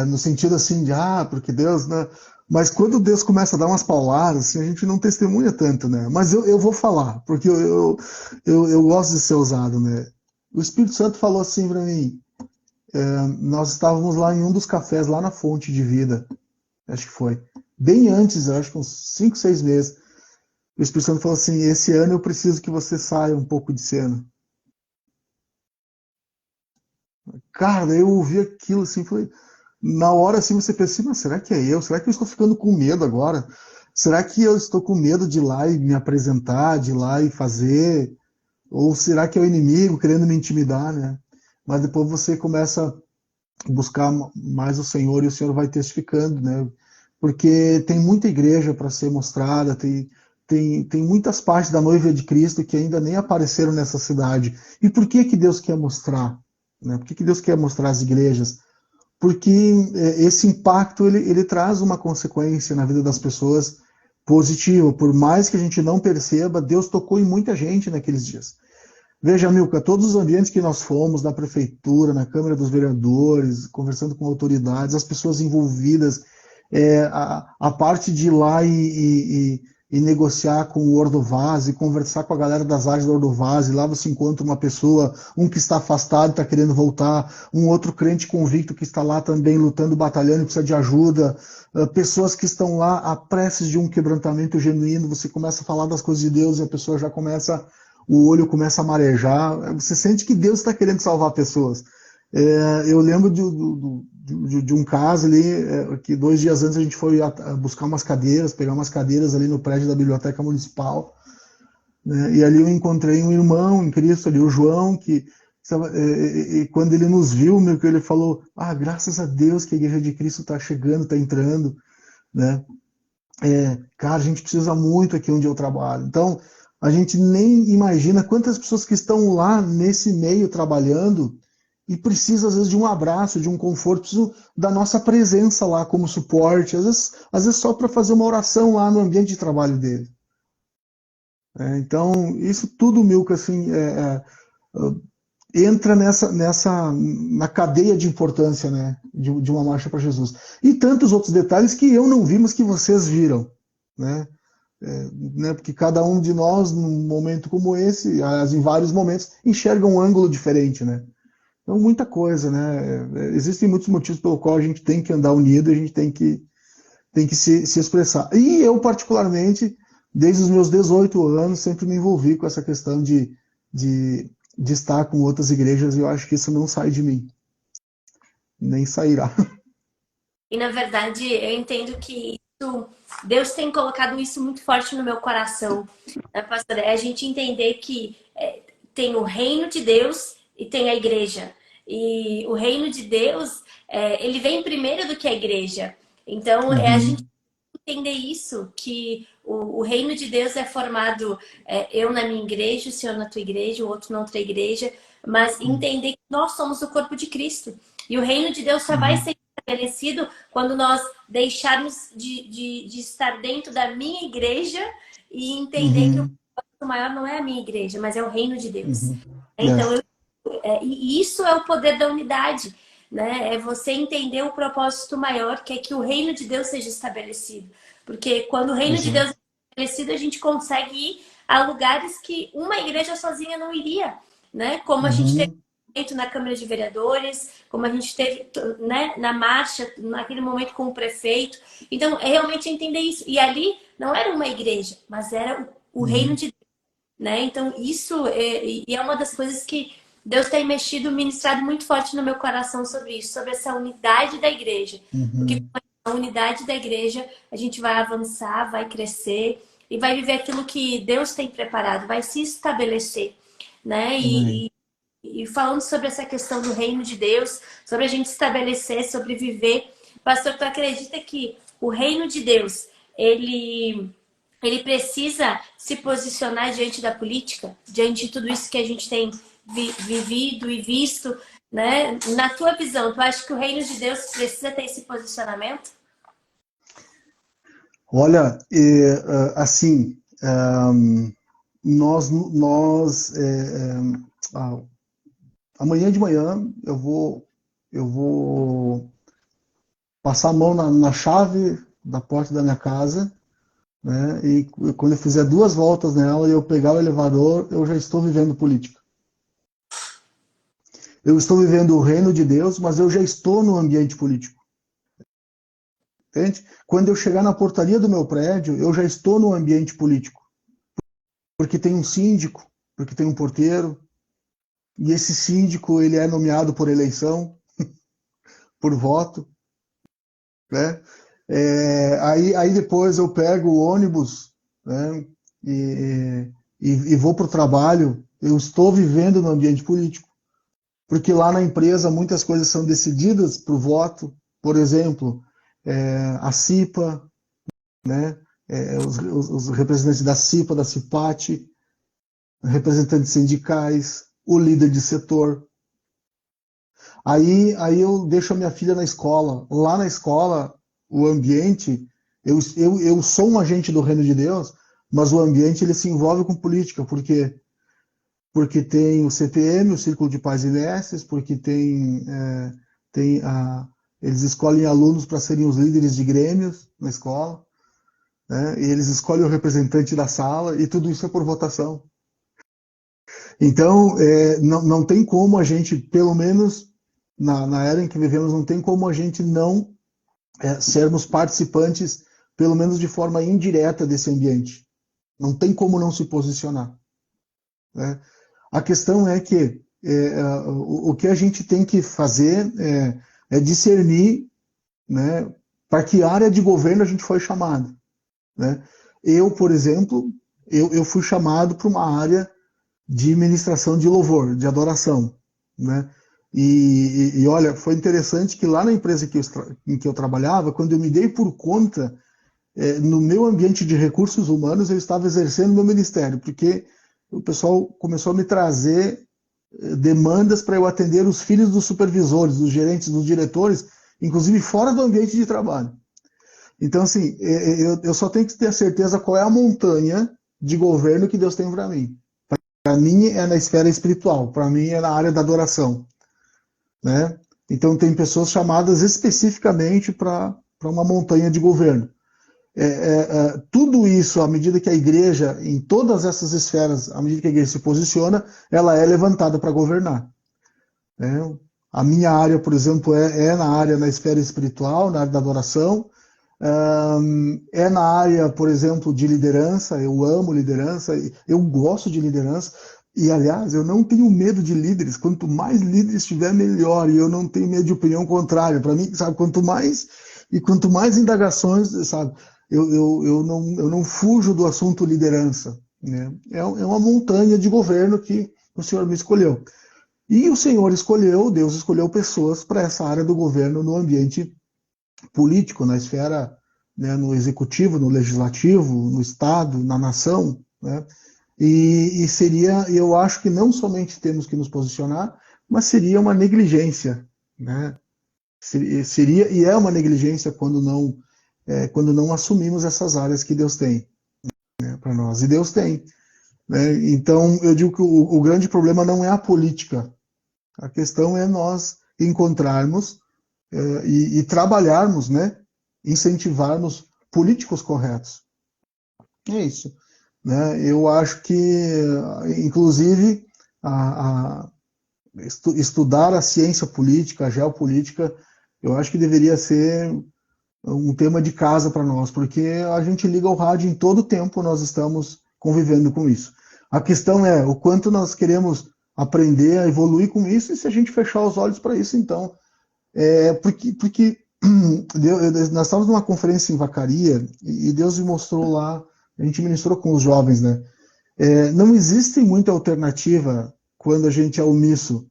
No sentido assim de, porque Deus, né? Mas quando Deus começa a dar umas pauladas, assim, a gente não testemunha tanto, né? Mas eu vou falar, porque eu gosto de ser ousado, né? O Espírito Santo falou assim para mim, nós estávamos lá em um dos cafés, lá na Fonte de Vida, acho que foi, bem antes, acho que uns 5, 6 meses. O Espírito Santo falou assim: esse ano eu preciso que você saia um pouco de cena. Cara, daí eu ouvi aquilo assim, falei, na hora assim você pensa assim, mas será que é eu? Será que eu estou ficando com medo agora? Será que eu estou com medo de ir lá e me apresentar, de ir lá e fazer? Ou será que é o inimigo querendo me intimidar, né? Mas depois você começa a buscar mais o Senhor e o Senhor vai testificando, né? Porque tem muita igreja para ser mostrada, tem muitas partes da noiva de Cristo que ainda nem apareceram nessa cidade. E por que que Deus quer mostrar? Né? Por que que Deus quer mostrar as igrejas? Porque esse impacto ele traz uma consequência na vida das pessoas positiva. Por mais que a gente não perceba, Deus tocou em muita gente naqueles dias. Veja, Milka, todos os ambientes que nós fomos, na prefeitura, na Câmara dos Vereadores, conversando com autoridades, as pessoas envolvidas, a parte de ir lá e negociar com o Ordovaz, e conversar com a galera das áreas do Ordovaz, e lá você encontra uma pessoa, um que está afastado e está querendo voltar, um outro crente convicto que está lá também lutando, batalhando e precisa de ajuda, pessoas que estão lá a prestes de um quebrantamento genuíno, você começa a falar das coisas de Deus e a pessoa já começa, o olho começa a marejar, você sente que Deus está querendo salvar pessoas. Eu lembro de um caso ali, que 2 dias antes a gente foi buscar umas cadeiras, pegar umas cadeiras ali no prédio da Biblioteca Municipal, né? E ali eu encontrei um irmão em Cristo ali, o João, que e quando ele nos viu, meu, que ele falou, graças a Deus que a Igreja de Cristo está chegando, está entrando, né? Cara, a gente precisa muito aqui onde eu trabalho. Então, a gente nem imagina quantas pessoas que estão lá nesse meio trabalhando e precisa, às vezes, de um abraço, de um conforto, precisa da nossa presença lá como suporte, às vezes só para fazer uma oração lá no ambiente de trabalho dele. Então, isso tudo, Milka, assim, entra na cadeia de importância, né, de uma marcha para Jesus. E tantos outros detalhes que eu não vi, mas que vocês viram, né? Porque cada um de nós, num momento como esse, em vários momentos, enxerga um ângulo diferente, né? Então, muita coisa, né? Existem muitos motivos pelo qual a gente tem que andar unido, a gente tem que se expressar. E eu, particularmente, desde os meus 18 anos, sempre me envolvi com essa questão de estar com outras igrejas, e eu acho que isso não sai de mim. Nem sairá. E na verdade, eu entendo que Deus tem colocado isso muito forte no meu coração, né, pastor? É a gente entender que tem o reino de Deus e tem a igreja. E o reino de Deus, ele vem primeiro do que a igreja. Então, é a gente Uhum, entender isso, que o reino de Deus é formado, eu na minha igreja, o senhor na tua igreja, o outro na outra igreja, mas entender que nós somos o corpo de Cristo. E o reino de Deus só vai uhum, ser estabelecido quando nós deixarmos de estar dentro da minha igreja e entender que o uhum, maior não é a minha igreja, mas é o reino de Deus. uhum. Então, É. e isso é o poder da unidade, né? É você entender o propósito maior, que é que o reino de Deus seja estabelecido. Porque quando o reino de Deus é Exato. estabelecido, a gente consegue ir a lugares que uma igreja sozinha não iria, né? Como a gente teve Uhum, na Câmara de Vereadores, como a gente teve, né, na marcha, naquele momento com o prefeito. Então, é realmente entender isso. E ali não era uma igreja, mas era o reino de Deus, né? Então, isso é uma das coisas que Deus tem mexido, ministrado muito forte no meu coração sobre isso, sobre essa unidade da igreja. Porque Uhum. com a unidade da igreja, a gente vai avançar, vai crescer e vai viver aquilo que Deus tem preparado, vai se estabelecer, né? Amém. E falando sobre essa questão do reino de Deus, sobre a gente estabelecer, sobre viver, pastor, tu acredita que o reino de Deus, ele precisa se posicionar diante da política, diante de tudo isso que a gente tem vivido e visto, né? Na tua visão, tu acha que o reino de Deus precisa ter esse posicionamento? Olha, assim, nós ah, amanhã de manhã eu vou passar a mão na chave da porta da minha casa, né? E quando eu fizer 2 voltas nela e eu pegar o elevador, eu já estou vivendo política. Eu estou vivendo o reino de Deus, mas eu já estou no ambiente político. Entende? Quando eu chegar na portaria do meu prédio, eu já estou no ambiente político. Porque tem um síndico, porque tem um porteiro, e esse síndico ele é nomeado por eleição, por voto, né? Aí depois eu pego o ônibus, né? E vou para o trabalho. Eu estou vivendo no ambiente político, porque lá na empresa muitas coisas são decididas por voto. Por exemplo, a CIPA, né? Os representantes da CIPA, da CIPAT, representantes sindicais, o líder de setor. Aí eu deixo a minha filha na escola. Lá na escola, o ambiente, eu sou um agente do reino de Deus, mas o ambiente ele se envolve com política, porque tem o CPM, o Círculo de Pais e Mestres, porque eles escolhem alunos para serem os líderes de grêmios na escola, né? E eles escolhem o representante da sala, e tudo isso é por votação. Então, não tem como a gente, pelo menos na era em que vivemos, não tem como a gente não sermos participantes, pelo menos de forma indireta, desse ambiente. Não tem como não se posicionar, né? A questão é que o que a gente tem que fazer é discernir, né, para que área de governo a gente foi chamado, né? Eu, por exemplo, eu fui chamado para uma área de ministração de louvor, de adoração, né? E olha, foi interessante que lá na empresa em que eu trabalhava, quando eu me dei por conta, no meu ambiente de recursos humanos, eu estava exercendo meu ministério, porque o pessoal começou a me trazer demandas para eu atender os filhos dos supervisores, dos gerentes, dos diretores, inclusive fora do ambiente de trabalho. Então, assim, eu só tenho que ter a certeza qual é a montanha de governo que Deus tem para mim. Para mim é na esfera espiritual, para mim é na área da adoração, né? Então tem pessoas chamadas especificamente para uma montanha de governo. Tudo isso, à medida que a igreja, em todas essas esferas, à medida que a igreja se posiciona, ela é levantada para governar, né? A minha área, por exemplo, na esfera espiritual, na área da adoração, é na área, por exemplo, de liderança. Eu amo liderança, eu gosto de liderança, e aliás, eu não tenho medo de líderes. Quanto mais líderes tiver, melhor, e eu não tenho medo de opinião contrária. Para mim, sabe, quanto mais indagações, sabe, eu não fujo do assunto liderança, né? É uma montanha de governo que o Senhor me escolheu. E o Senhor escolheu, Deus escolheu pessoas para essa área do governo no ambiente político, na esfera, né, no executivo, no legislativo, no Estado, na nação, né? E eu acho que não somente temos que nos posicionar, mas seria uma negligência, né? Seria e é uma negligência quando não assumimos essas áreas que Deus tem, né, para nós. E Deus tem, né? Então eu digo que o grande problema não é a política. A questão é nós encontrarmos e trabalharmos, né? Incentivarmos políticos corretos. É isso, né? Eu acho que, inclusive, estudar a ciência política, a geopolítica, eu acho que deveria ser um tema de casa para nós, porque a gente liga o rádio em todo tempo, nós estamos convivendo com isso. A questão é o quanto nós queremos aprender a evoluir com isso, e se a gente fechar os olhos para isso, então. Porque nós estávamos numa conferência em Vacaria, e Deus me mostrou lá, a gente ministrou com os jovens, né? Não existe muita alternativa quando a gente é omisso.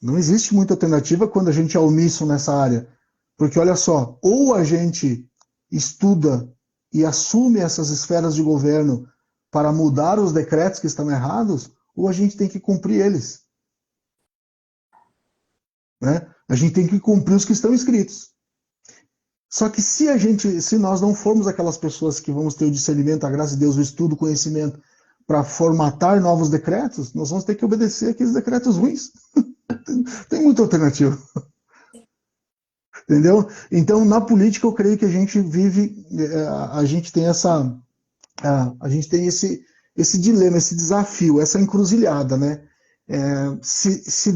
Não existe muita alternativa quando a gente é omisso nessa área. Porque, olha só, ou a gente estuda e assume essas esferas de governo para mudar os decretos que estão errados, ou a gente tem que cumprir eles. Né? A gente tem que cumprir os que estão escritos. Só que se nós não formos aquelas pessoas que vamos ter o discernimento, a graça de Deus, o estudo, o conhecimento, para formatar novos decretos, nós vamos ter que obedecer aqueles decretos ruins. Tem muita alternativa. Entendeu? Então, na política, eu creio que a gente vive, a gente tem esse dilema, esse desafio, essa encruzilhada, né? Se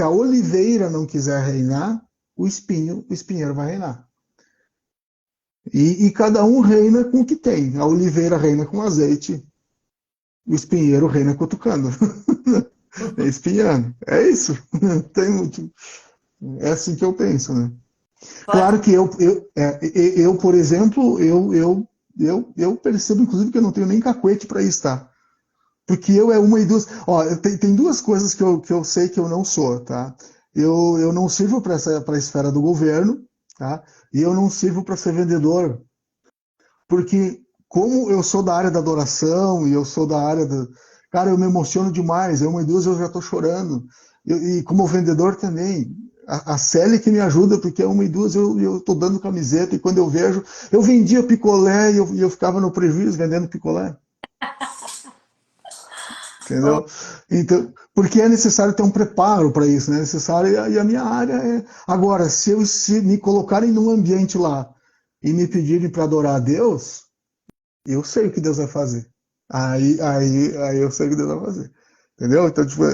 a oliveira não quiser reinar, o espinheiro vai reinar. E cada um reina com o que tem. A oliveira reina com azeite, o espinheiro reina cutucando. Espinhando. É isso. Tem muito. É assim que eu penso, né? Claro que eu por exemplo, eu percebo, inclusive, que eu não tenho nem cacuete para isso, tá? Porque eu é uma e duas. Ó, tem duas coisas que eu sei que eu não sou, tá? Eu não sirvo para a esfera do governo, tá? E eu não sirvo para ser vendedor. Porque, como eu sou da área da adoração e eu sou da área da. Cara, eu me emociono demais. Eu, uma e duas, eu já estou chorando. E como vendedor também. A Célia que me ajuda, porque uma e duas eu estou dando camiseta, e quando eu vejo, eu vendia picolé e eu ficava no prejuízo vendendo picolé. Entendeu? Então, porque é necessário ter um preparo para isso, né? É necessário, e a minha área é. Agora, se me colocarem num ambiente lá e me pedirem para adorar a Deus, eu sei o que Deus vai fazer. Aí eu sei o que Deus vai fazer. Entendeu? Então, tipo,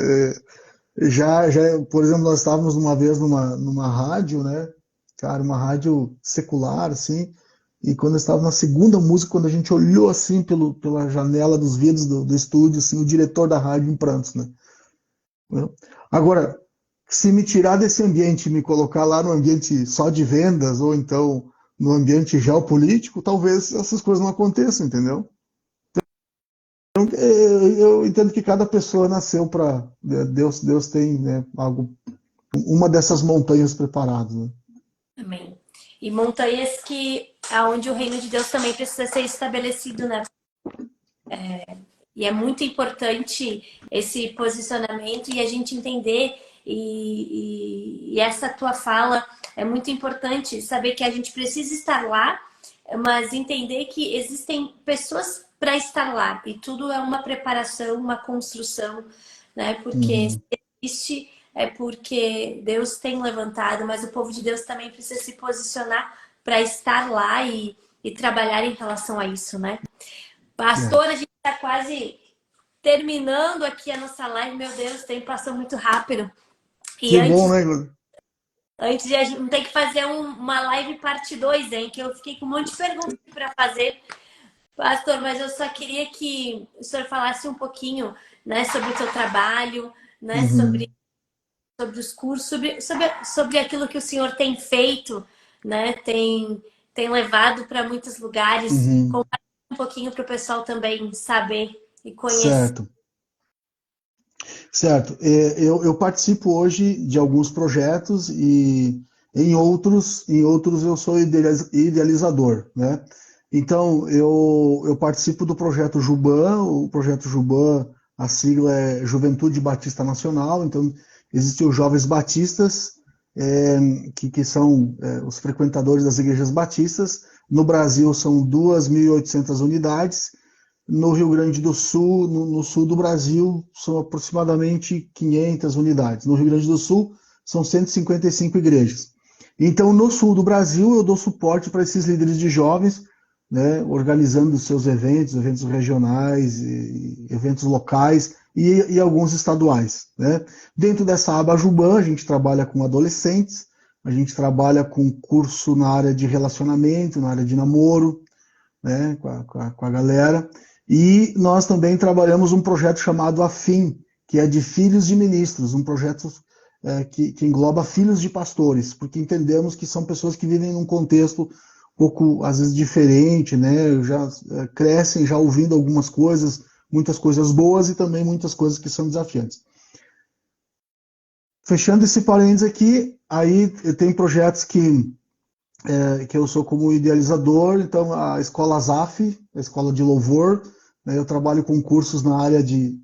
por exemplo, nós estávamos uma vez numa rádio, né? Cara, uma rádio secular, assim, e quando eu estava na segunda música, quando a gente olhou assim pela janela dos vidros do estúdio, assim, o diretor da rádio em prantos, né? Agora, se me tirar desse ambiente e me colocar lá no ambiente só de vendas, ou então no ambiente geopolítico, talvez essas coisas não aconteçam, entendeu? Então, eu entendo que cada pessoa nasceu para. Deus tem, né, uma dessas montanhas preparadas. Né? Amém. E montanhas aonde o reino de Deus também precisa ser estabelecido, né? E é muito importante esse posicionamento e a gente entender, e essa tua fala é muito importante, saber que a gente precisa estar lá, mas entender que existem pessoas para estar lá, e tudo é uma preparação, uma construção, né? Porque se existe, é porque Deus tem levantado, mas o povo de Deus também precisa se posicionar para estar lá e trabalhar em relação a isso, né? Pastor, a gente está quase terminando aqui a nossa live. Meu Deus, o tempo passou muito rápido. E que bom, né, Glória? Antes de a gente ter que fazer uma live parte 2, hein? Que eu fiquei com um monte de perguntas para fazer. Pastor, mas eu só queria que o senhor falasse um pouquinho, né, sobre o seu trabalho, né, sobre os cursos, sobre aquilo que o senhor tem feito, né, tem levado para muitos lugares. Compartilhe um pouquinho para o pessoal também saber e conhecer. Certo. Eu participo hoje de alguns projetos e em outros eu sou idealizador, né? Então, eu participo do projeto Juban. O projeto Juban, a sigla é Juventude Batista Nacional. Então, existem os jovens batistas, que são os frequentadores das igrejas batistas. No Brasil, são 2.800 unidades. No Rio Grande do Sul, no sul do Brasil, são aproximadamente 500 unidades. No Rio Grande do Sul, são 155 igrejas. Então, no sul do Brasil, eu dou suporte para esses líderes de jovens, né, organizando seus eventos regionais, eventos locais, e alguns estaduais, né? Dentro dessa aba Ajuban, a gente trabalha com adolescentes, a gente trabalha com curso na área de relacionamento, na área de namoro, né, com a galera. E nós também trabalhamos um projeto chamado AFIM, que é de filhos de ministros, um projeto que engloba filhos de pastores, porque entendemos que são pessoas que vivem num contexto um pouco, às vezes, diferente, né, já crescem já ouvindo algumas coisas, muitas coisas boas e também muitas coisas que são desafiantes. Fechando esse parênteses aqui, aí tem projetos que eu sou como idealizador, então a Escola ZAF, a Escola de Louvor, né, eu trabalho com cursos na área de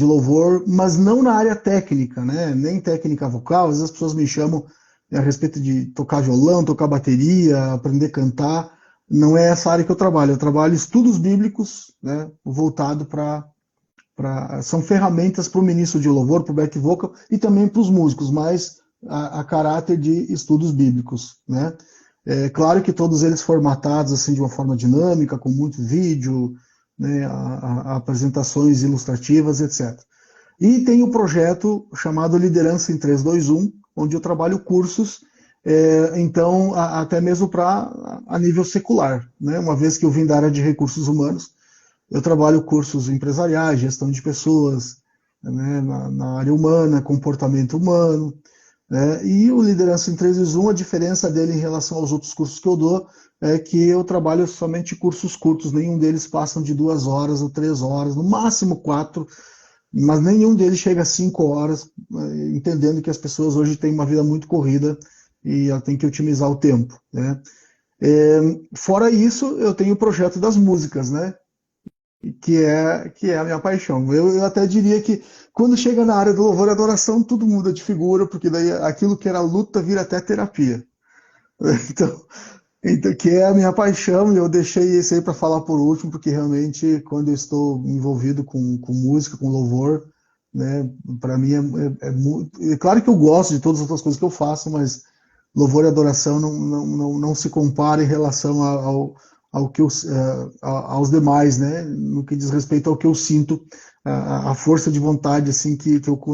louvor, mas não na área técnica, né, nem técnica vocal, às vezes as pessoas me chamam a respeito de tocar violão, tocar bateria, aprender a cantar, não é essa área que eu trabalho estudos bíblicos, né, voltado são ferramentas para o ministro de louvor, para o back vocal e também para os músicos, mas a caráter de estudos bíblicos, né? É claro que todos eles formatados assim de uma forma dinâmica, com muito vídeo, né, apresentações ilustrativas, etc. E tem o projeto chamado Liderança em 321, onde eu trabalho cursos, então até mesmo a nível secular, né? Uma vez que eu vim da área de recursos humanos, eu trabalho cursos empresariais, gestão de pessoas, né, na área humana, comportamento humano, né, e o Liderança em 321, a diferença dele em relação aos outros cursos que eu dou é que eu trabalho somente cursos curtos, nenhum deles passam de 2 horas ou 3 horas, no máximo 4, mas nenhum deles chega a 5 horas, entendendo que as pessoas hoje têm uma vida muito corrida e ela tem que otimizar o tempo, né. Fora isso, eu tenho o projeto das músicas, né? Que é a minha paixão. Eu até diria que quando chega na área do louvor e adoração, tudo muda de figura, porque daí aquilo que era luta vira até terapia. Então que é a minha paixão, e eu deixei isso aí para falar por último, porque realmente quando eu estou envolvido com música, com louvor, né, para mim é muito. É claro que eu gosto de todas as outras coisas que eu faço, mas louvor e adoração não se compara em relação ao que aos demais, né? No que diz respeito ao que eu sinto, a força de vontade, assim,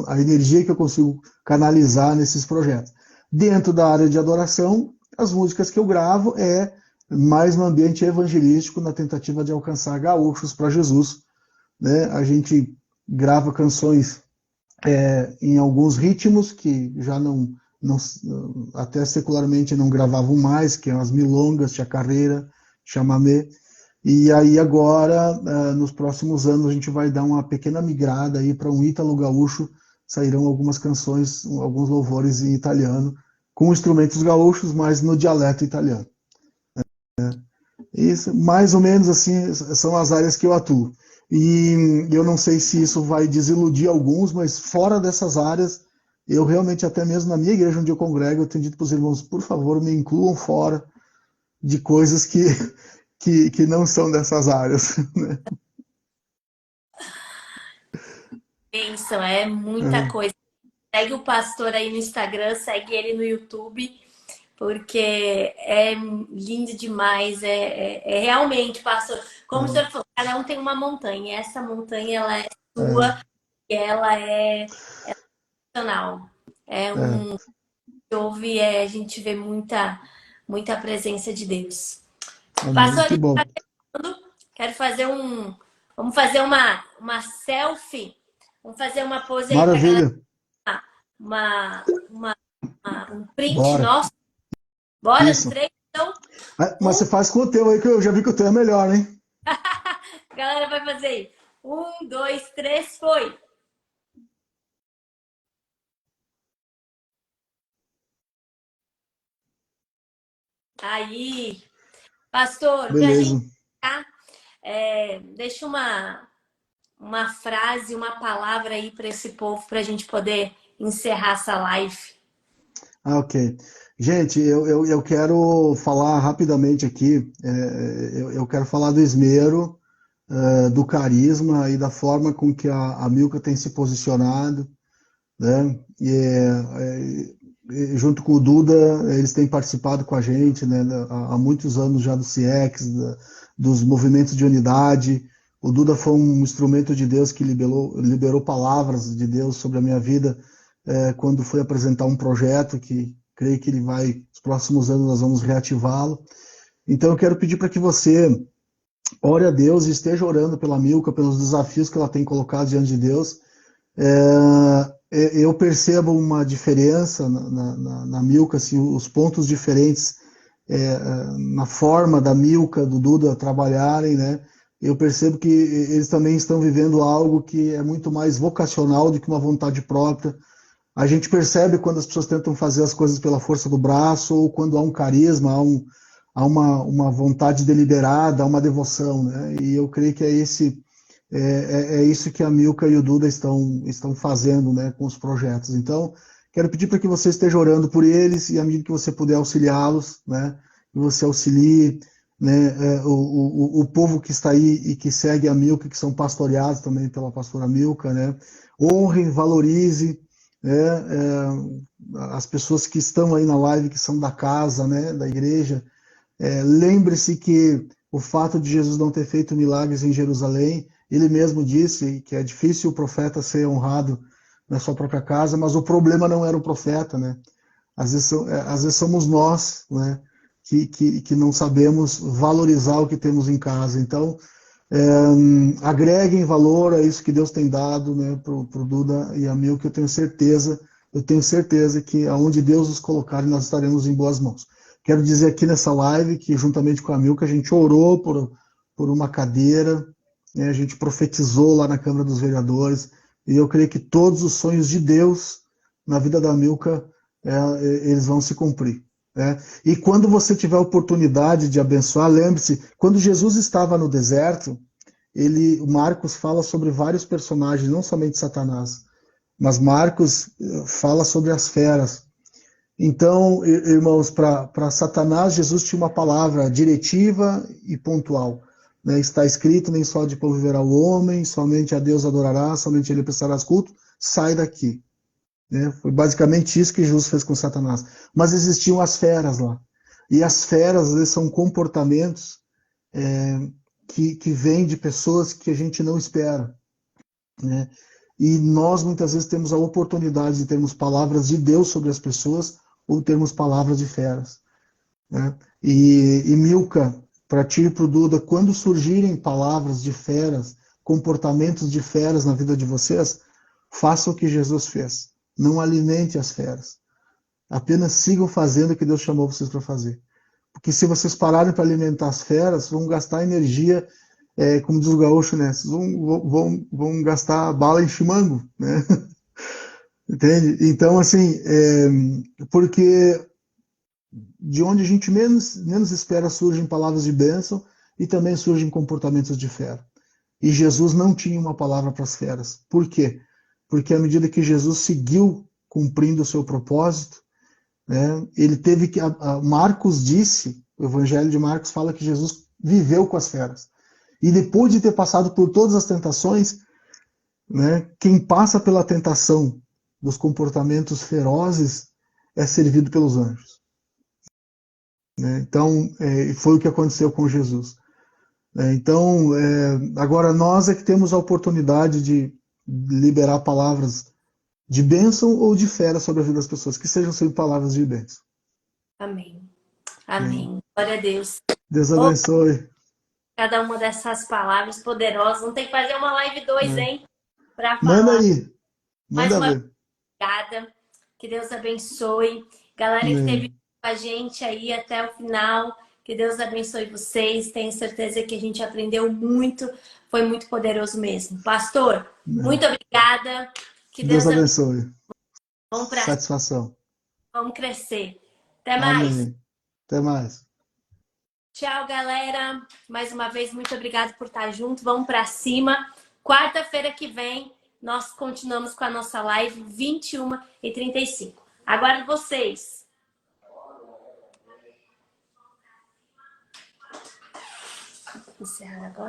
a energia que eu consigo canalizar nesses projetos. Dentro da área de adoração, as músicas que eu gravo é mais no ambiente evangelístico, na tentativa de alcançar gaúchos para Jesus, né? A gente grava canções em alguns ritmos que já não, até secularmente não gravavam mais, que são as milongas, chacarreira, chamamé. E aí agora, nos próximos anos, a gente vai dar uma pequena migrada aí para um ítalo gaúcho, sairão algumas canções, alguns louvores em italiano, com instrumentos gaúchos, mas no dialeto italiano. Isso, mais ou menos assim, são as áreas que eu atuo. E eu não sei se isso vai desiludir alguns, mas fora dessas áreas, eu realmente, até mesmo na minha igreja onde eu congrego, eu tenho dito para os irmãos, por favor, me incluam fora de coisas que não são dessas áreas. Né? Bênção, é muita coisa. Segue o pastor aí no Instagram, segue ele no YouTube, porque é lindo demais. É realmente, pastor, como o senhor falou, cada um tem uma montanha. E essa montanha, ela é sua e ela é nacional. É um que ouve, a gente vê muita presença de Deus. Amém, Pastor, que bom. quero fazer vamos fazer uma selfie, vamos fazer uma pose aí pra galera, Maravilha. um print Bora. nosso. Bora, Isso. 3, então. Mas você faz com o teu aí, que eu já vi que o teu é melhor, hein? A galera vai fazer aí. 1, 2, 3, foi. Aí, pastor, pra Beleza. gente deixa uma frase, uma palavra aí para esse povo, pra gente poder encerrar essa live. Ok. Gente, eu quero falar rapidamente aqui, eu quero falar do esmero, do carisma e da forma com que a Milka tem se posicionado, né? Junto com o Duda, eles têm participado com a gente, né, há muitos anos já do CIEX, dos movimentos de unidade, O Duda foi um instrumento de Deus que liberou palavras de Deus sobre a minha vida quando foi apresentar um projeto que creio que ele vai, nos próximos anos nós vamos reativá-lo. Então eu quero pedir para que você ore a Deus e esteja orando pela Milka, pelos desafios que ela tem colocado diante de Deus. Eu percebo uma diferença na Milka, assim, os pontos diferentes na forma da Milka, do Duda trabalharem, né? Eu percebo que eles também estão vivendo algo que é muito mais vocacional do que uma vontade própria. A gente percebe quando as pessoas tentam fazer as coisas pela força do braço ou quando há um carisma, há uma vontade deliberada, há uma devoção, né? E eu creio que é isso que a Milka e o Duda estão fazendo, né, com os projetos. Então, quero pedir para que você esteja orando por eles e à medida que você puder auxiliá-los, né, que você auxilie, né, o povo que está aí e que segue a Milka, que são pastoreados também pela pastora Milka, né, honre, valorize, né, as pessoas que estão aí na live, que são da casa, né, da igreja. Lembre-se que o fato de Jesus não ter feito milagres em Jerusalém, ele mesmo disse que é difícil o profeta ser honrado na sua própria casa, mas o problema não era o profeta, né? Às vezes somos nós, né, que não sabemos valorizar o que temos em casa. Então, agreguem valor a isso que Deus tem dado, né, pro Duda e a mim, que eu tenho certeza que aonde Deus os colocar, nós estaremos em boas mãos. Quero dizer aqui nessa live que, juntamente com a Milka, a gente orou por uma cadeira, né, a gente profetizou lá na Câmara dos Vereadores, e eu creio que todos os sonhos de Deus na vida da Milka, eles vão se cumprir. Né? E quando você tiver a oportunidade de abençoar, lembre-se, quando Jesus estava no deserto, o Marcos fala sobre vários personagens, não somente Satanás, mas Marcos fala sobre as feras. Então, irmãos, para Satanás, Jesus tinha uma palavra diretiva e pontual. Né? Está escrito, nem só de pão viverá o homem, somente a Deus adorará, somente ele prestará culto, sai daqui. Né? Foi basicamente isso que Jesus fez com Satanás. Mas existiam as feras lá. E as feras, às vezes, são comportamentos que vêm de pessoas que a gente não espera. Né? E nós, muitas vezes, temos a oportunidade de termos palavras de Deus sobre as pessoas ou termos palavras de feras. Né? E Milka, para ti e para o Duda, quando surgirem palavras de feras, comportamentos de feras na vida de vocês, façam o que Jesus fez. Não alimente as feras. Apenas sigam fazendo o que Deus chamou vocês para fazer. Porque se vocês pararem para alimentar as feras, vão gastar energia, como diz o gaúcho, né? Vocês vão gastar bala em chimango, né? Entende? Então, assim, porque de onde a gente menos espera surgem palavras de bênção e também surgem comportamentos de fera. E Jesus não tinha uma palavra para as feras. Por quê? Porque à medida que Jesus seguiu cumprindo o seu propósito, né, ele teve que... Marcos disse, o Evangelho de Marcos fala que Jesus viveu com as feras. E depois de ter passado por todas as tentações, né, quem passa pela tentação dos comportamentos ferozes é servido pelos anjos. Né? Então, foi o que aconteceu com Jesus. Então, agora nós é que temos a oportunidade de liberar palavras de bênção ou de fera sobre a vida das pessoas, que sejam sempre palavras de bênção. Amém. Amém. Glória a Deus. Deus abençoe. Cada uma dessas palavras poderosas. Vamos ter que fazer uma live 2, hein? Para falar. Manda aí. Manda Mais uma ver. obrigada. Que Deus abençoe. Galera que esteve com a gente aí até o final. Que Deus abençoe vocês. Tenho certeza que a gente aprendeu muito. Foi muito poderoso mesmo. Pastor, muito obrigada. Que Deus abençoe. Vamos pra... Satisfação. Vamos crescer. Até mais. Amém. Até mais. Tchau, galera. Mais uma vez, muito obrigada por estar junto. Vamos para cima. Quarta-feira que vem, nós continuamos com a nossa live 21h35. Aguardo vocês. Vou encerrar agora.